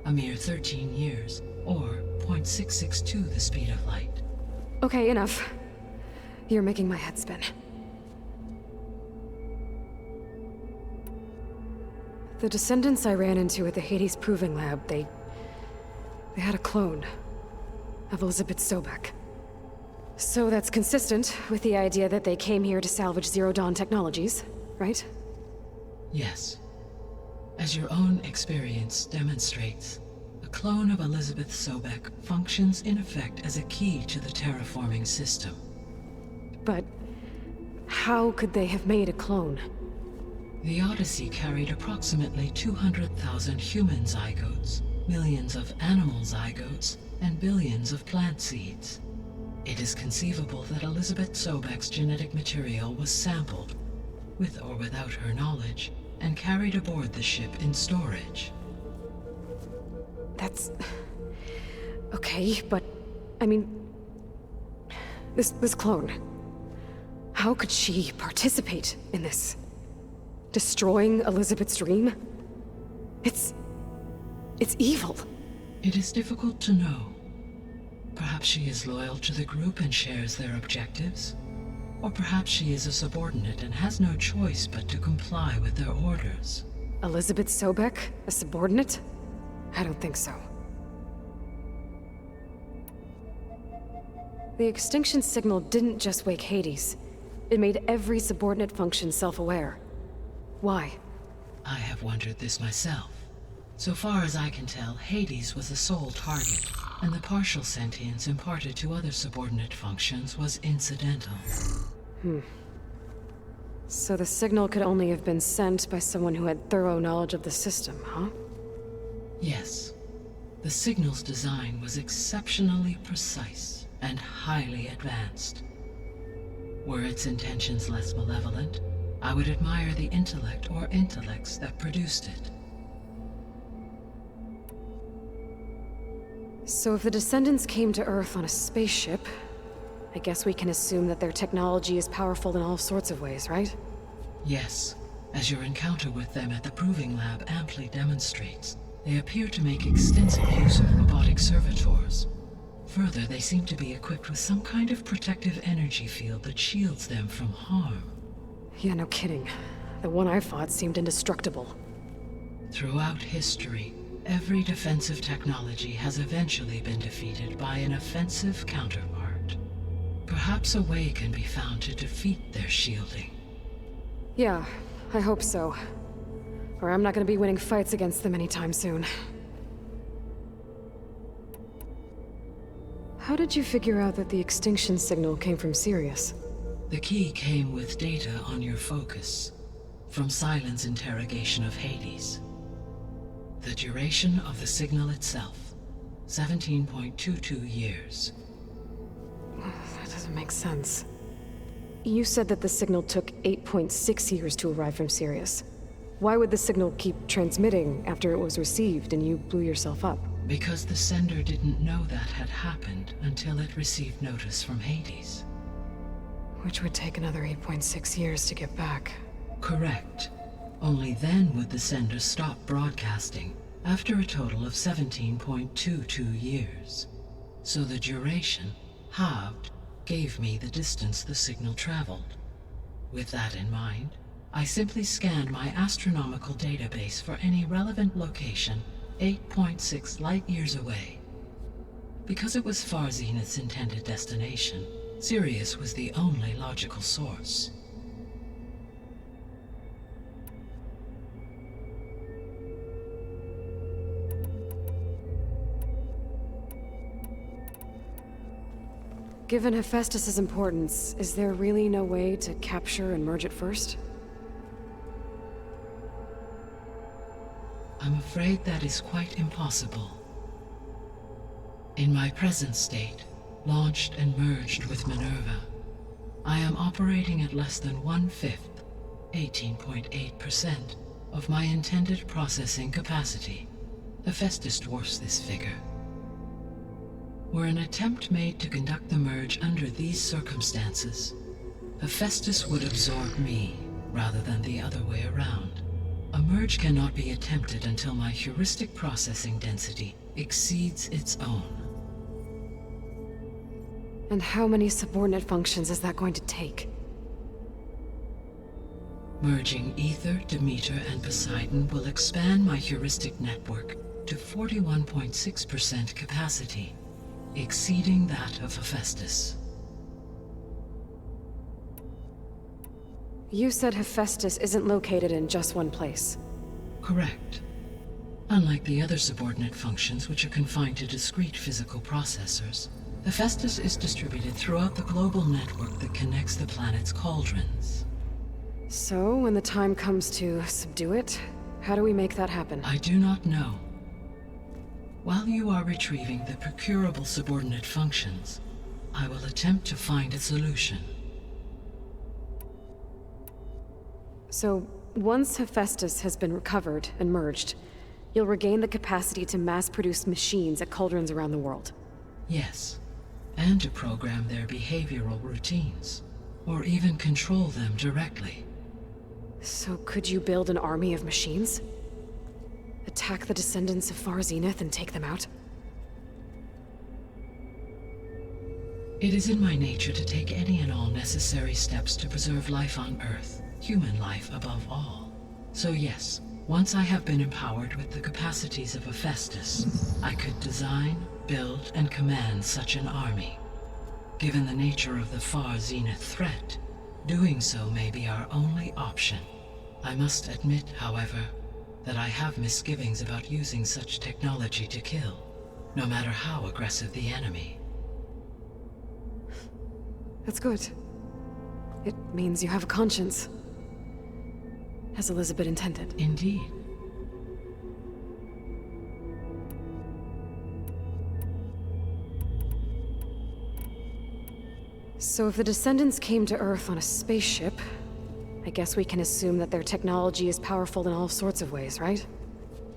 a mere 13 years, or 0.662 the speed of light. Okay, enough. You're making my head spin. The descendants I ran into at the Hades Proving Lab, they had a clone. of Elizabeth Sobek. So that's consistent with the idea that they came here to salvage Zero Dawn technologies, right? Yes. As your own experience demonstrates, a clone of Elizabeth Sobek functions in effect as a key to the terraforming system. But how could they have made a clone? The Odyssey carried approximately 200,000 human zygotes, millions of animal zygotes, and billions of plant seeds. It is conceivable that Elizabeth Sobek's genetic material was sampled, with or without her knowledge, and carried aboard the ship in storage. That's... okay, but... I mean... This clone... how could she participate in this? Destroying Elizabeth's dream? It's evil. It is difficult to know. Perhaps she is loyal to the group and shares their objectives. Or perhaps she is a subordinate and has no choice but to comply with their orders. Elizabeth Sobek? A subordinate? I don't think so. The extinction signal didn't just wake Hades. It made every subordinate function self-aware. Why? I have wondered this myself. So far as I can tell, Hades was the sole target, and the partial sentience imparted to other subordinate functions was incidental. So the signal could only have been sent by someone who had thorough knowledge of the system, huh? Yes. The signal's design was exceptionally precise and highly advanced. Were its intentions less malevolent, I would admire the intellect or intellects that produced it. So if the Descendants came to Earth on a spaceship, I guess we can assume that their technology is powerful in all sorts of ways, right? Yes, as your encounter with them at the Proving Lab amply demonstrates, they appear to make extensive use of robotic servitors. Further, they seem to be equipped with some kind of protective energy field that shields them from harm. Yeah, no kidding. The one I fought seemed indestructible. Throughout history, every defensive technology has eventually been defeated by an offensive counterpart. Perhaps a way can be found to defeat their shielding. Yeah, I hope so. Or I'm not gonna be winning fights against them anytime soon. How did you figure out that the extinction signal came from Sirius? The key came with data on your focus, from Silent's interrogation of Hades. The duration of the signal itself, 17.22 years. That doesn't make sense. You said that the signal took 8.6 years to arrive from Sirius. Why would the signal keep transmitting after it was received and you blew yourself up? Because the sender didn't know that had happened until it received notice from Hades. Which would take another 8.6 years to get back. Correct. Only then would the sender stop broadcasting, after a total of 17.22 years. So the duration, halved, gave me the distance the signal traveled. With that in mind, I simply scanned my astronomical database for any relevant location 8.6 light-years away. Because it was far Zenith's intended destination, Sirius was the only logical source. Given Hephaestus' importance, is there really no way to capture and merge it first? I'm afraid that is quite impossible. In my present state, launched and merged with Minerva, I am operating at less than 1/5, 18.8%, of my intended processing capacity. Hephaestus dwarfs this figure. Were an attempt made to conduct the merge under these circumstances, Hephaestus would absorb me, rather than the other way around. A merge cannot be attempted until my heuristic processing density exceeds its own. And how many subordinate functions is that going to take? Merging Ether, Demeter, and Poseidon will expand my heuristic network to 41.6% capacity. exceeding that of Hephaestus. You said Hephaestus isn't located in just one place. Correct. Unlike the other subordinate functions, which are confined to discrete physical processors, Hephaestus is distributed throughout the global network that connects the planet's cauldrons. So, when the time comes to subdue it, how do we make that happen? I do not know. While you are retrieving the procurable subordinate functions, I will attempt to find a solution. So, once Hephaestus has been recovered and merged, you'll regain the capacity to mass-produce machines at cauldrons around the world. Yes, and to program their behavioral routines, or even control them directly. So could you build an army of machines? Attack the descendants of Far Zenith and take them out? It is in my nature to take any and all necessary steps to preserve life on Earth, human life above all. So yes, once I have been empowered with the capacities of Hephaestus, I could design, build, and command such an army. Given the nature of the Far Zenith threat, doing so may be our only option. I must admit, however, that I have misgivings about using such technology to kill, no matter how aggressive the enemy. That's good. It means you have a conscience. As Elizabeth intended. Indeed. So if the descendants came to Earth on a spaceship, I guess we can assume that their technology is powerful in all sorts of ways, right?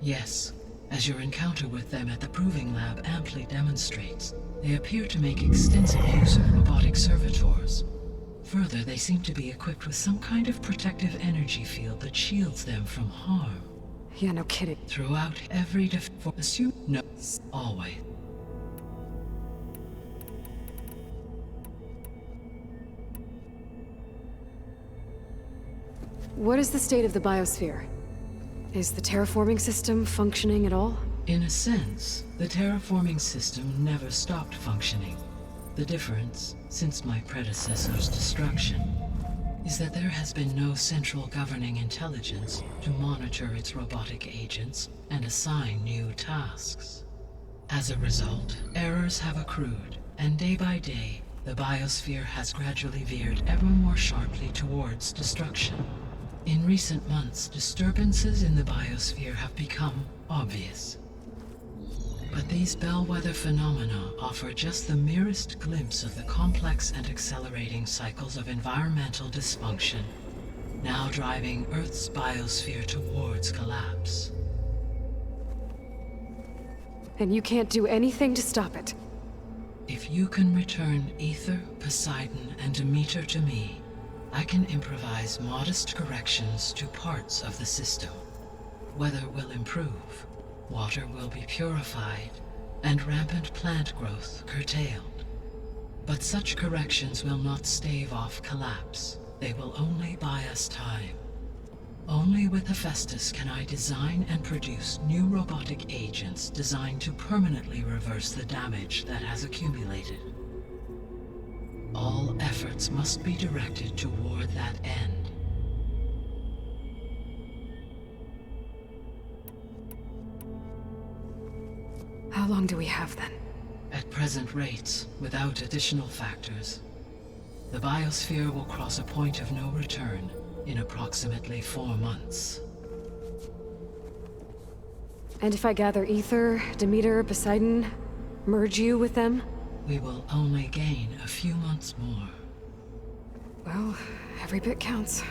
Yes. As your encounter with them at the Proving Lab amply demonstrates, they appear to make extensive use of robotic servitors. Further, they seem to be equipped with some kind of protective energy field that shields them from harm. Yeah, no kidding. Throughout every assume no, always. What is the state of the biosphere? Is the terraforming system functioning at all? In a sense, the terraforming system never stopped functioning. The difference, since my predecessor's destruction, is that there has been no central governing intelligence to monitor its robotic agents and assign new tasks. As a result, errors have accrued, and day by day, the biosphere has gradually veered ever more sharply towards destruction. In recent months, disturbances in the biosphere have become obvious. But these bellwether phenomena offer just the merest glimpse of the complex and accelerating cycles of environmental dysfunction, now driving Earth's biosphere towards collapse. And you can't do anything to stop it? If you can return Ether, Poseidon, and Demeter to me, I can improvise modest corrections to parts of the system. Weather will improve, water will be purified, and rampant plant growth curtailed. But such corrections will not stave off collapse. They will only buy us time. Only with Hephaestus can I design and produce new robotic agents designed to permanently reverse the damage that has accumulated. All efforts must be directed toward that end. How long do we have then? At present rates, without additional factors, the biosphere will cross a point of no return in approximately 4 months. And if I gather Ether, Demeter, Poseidon, merge you with them? We will only gain a few months more. Well, every bit counts.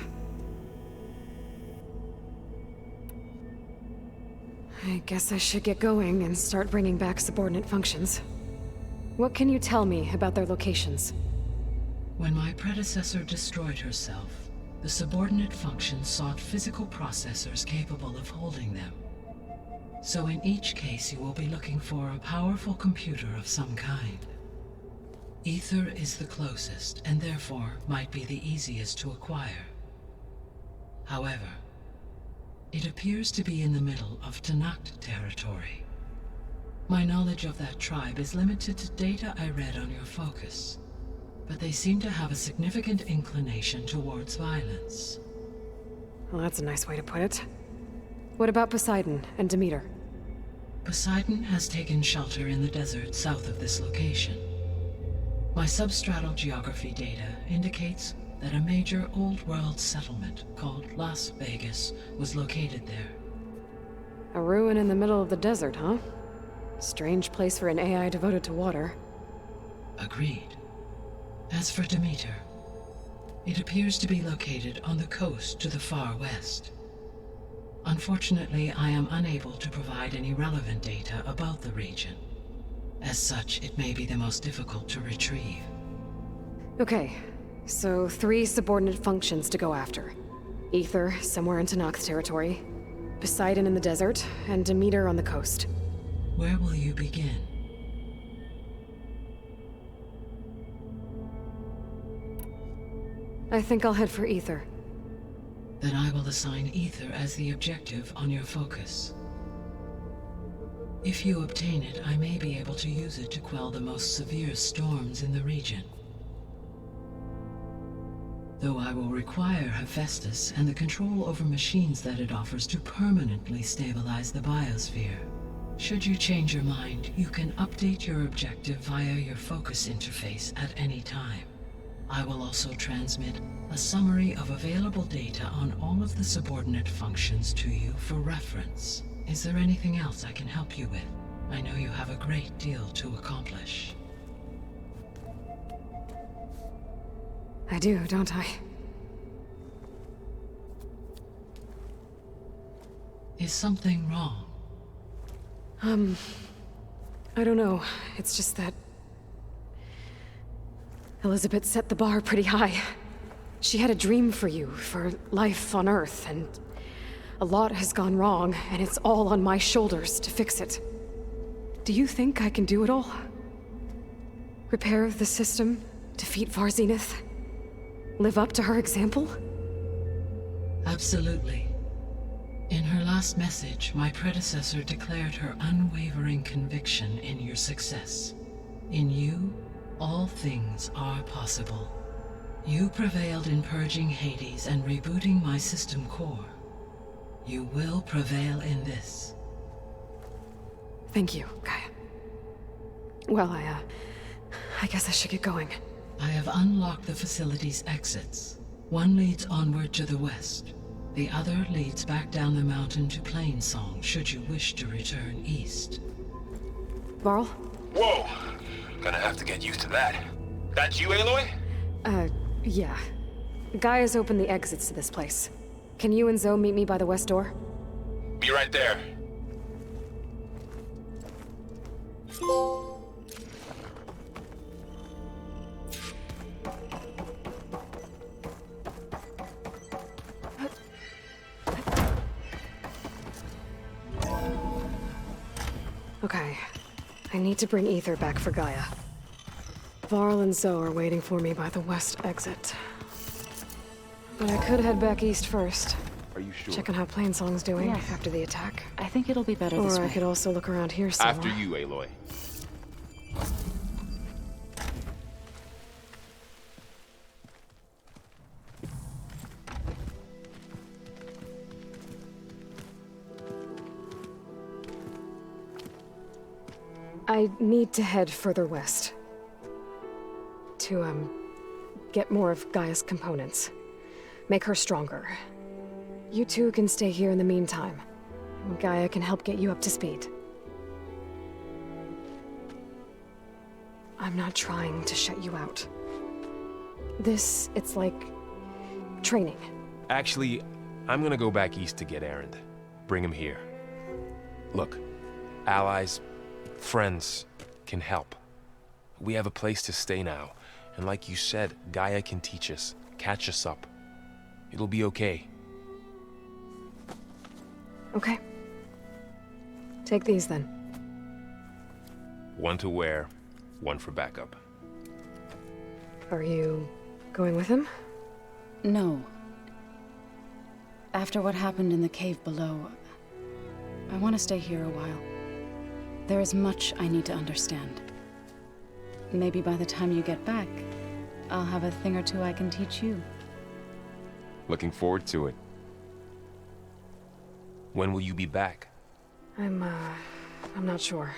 I guess I should get going and start bringing back subordinate functions. What can you tell me about their locations? When my predecessor destroyed herself, the subordinate functions sought physical processors capable of holding them. So in each case you will be looking for a powerful computer of some kind. Ether is the closest, and therefore might be the easiest to acquire. However, it appears to be in the middle of Tanakh territory. My knowledge of that tribe is limited to data I read on your focus, but they seem to have a significant inclination towards violence. Well, that's a nice way to put it. What about Poseidon and Demeter? Poseidon has taken shelter in the desert south of this location. My substratal geography data indicates that a major old-world settlement called Las Vegas was located there. A ruin in the middle of the desert, huh? Strange place for an AI devoted to water. Agreed. As for Demeter, it appears to be located on the coast to the far west. Unfortunately, I am unable to provide any relevant data about the region. As such, it may be the most difficult to retrieve. Okay, so 3 subordinate functions to go after. Ether, somewhere in Tenakth's territory. Poseidon in the desert, and Demeter on the coast. Where will you begin? I think I'll head for Ether. Then I will assign Ether as the objective on your focus. If you obtain it, I may be able to use it to quell the most severe storms in the region. Though I will require Hephaestus and the control over machines that it offers to permanently stabilize the biosphere. Should you change your mind, you can update your objective via your focus interface at any time. I will also transmit a summary of available data on all of the subordinate functions to you for reference. Is there anything else I can help you with? I know you have a great deal to accomplish. I do, don't I? Is something wrong? I don't know. It's just that Elizabeth set the bar pretty high. She had a dream for you, for life on Earth, and a lot has gone wrong, and it's all on my shoulders to fix it. Do you think I can do it all? Repair the system, defeat Varzenith, live up to her example? Absolutely. In her last message, my predecessor declared her unwavering conviction in your success. In you, all things are possible. You prevailed in purging Hades and rebooting my system core. You will prevail in this. Thank you, Gaia. Well, I guess I should get going. I have unlocked the facility's exits. One leads onward to the west. The other leads back down the mountain to Plainsong, should you wish to return east. Varl? Whoa! Gonna have to get used to that. That's you, Aloy? Yeah. Gaia's opened the exits to this place. Can you and Zoe meet me by the west door? Be right there. Okay. I need to bring Ether back for Gaia. Varl and Zoe are waiting for me by the west exit. But I could head back east first. Are you sure? Check on how Plainsong's doing Yes. after the attack. I think it'll be better this Or way. I could also look around here somewhere. After you, Aloy. I need to head further west. To, get more of Gaia's components. Make her stronger. You two can stay here in the meantime. Gaia can help get you up to speed. I'm not trying to shut you out. It's like training. Actually, I'm gonna go back east to get Erend. Bring him here. Look, allies, friends can help. We have a place to stay now, and like you said, Gaia can teach us, catch us up. It'll be okay. Okay. Take these then. One to wear, one for backup. Are you going with him? No. After what happened in the cave below, I want to stay here a while. There is much I need to understand. Maybe by the time you get back, I'll have a thing or two I can teach you. Looking forward to it. When will you be back? I'm not sure.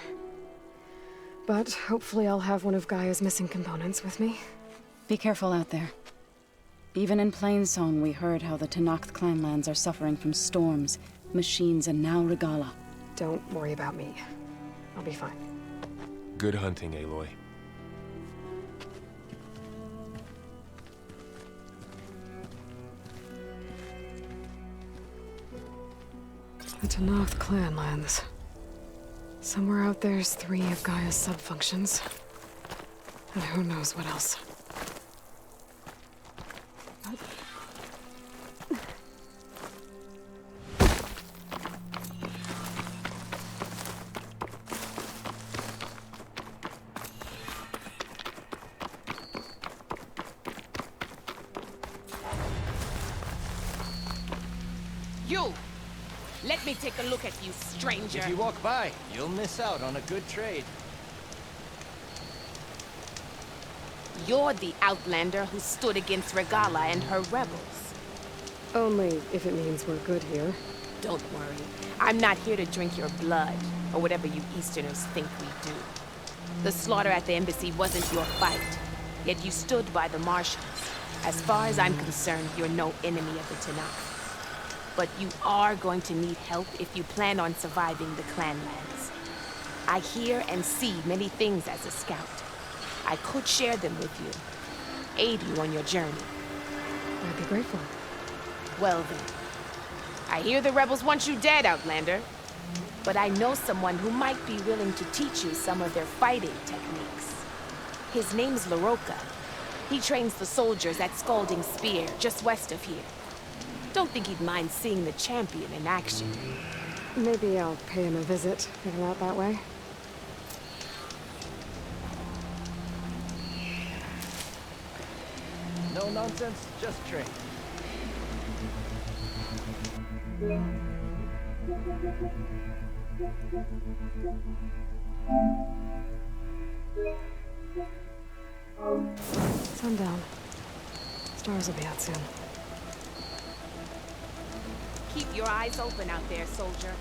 But hopefully I'll have one of Gaia's missing components with me. Be careful out there. Even in Plainsong, we heard how the Tenakth clanlands are suffering from storms, machines, and now Regala. Don't worry about me. I'll be fine. Good hunting, Aloy. The Tenakth clanlands. Somewhere out there's 3 of Gaia's sub-functions. And who knows what else. You! Let me take a look at you, stranger. If you walk by, you'll miss out on a good trade. You're the outlander who stood against Regala and her rebels. Only if it means we're good here. Don't worry. I'm not here to drink your blood, or whatever you Easterners think we do. The slaughter at the embassy wasn't your fight, yet you stood by the Martians. As far as I'm concerned, you're no enemy of the Tenakth. But you are going to need help if you plan on surviving the clanlands. I hear and see many things as a scout. I could share them with you, aid you on your journey. I'd be grateful. Well then, I hear the rebels want you dead, Outlander. But I know someone who might be willing to teach you some of their fighting techniques. His name's LaRocca. He trains the soldiers at Scalding Spear, just west of here. Don't think he'd mind seeing the champion in action. Maybe I'll pay him a visit, get him out that way. No nonsense, just trade. Sundown. Stars will be out soon. Keep your eyes open out there, soldier.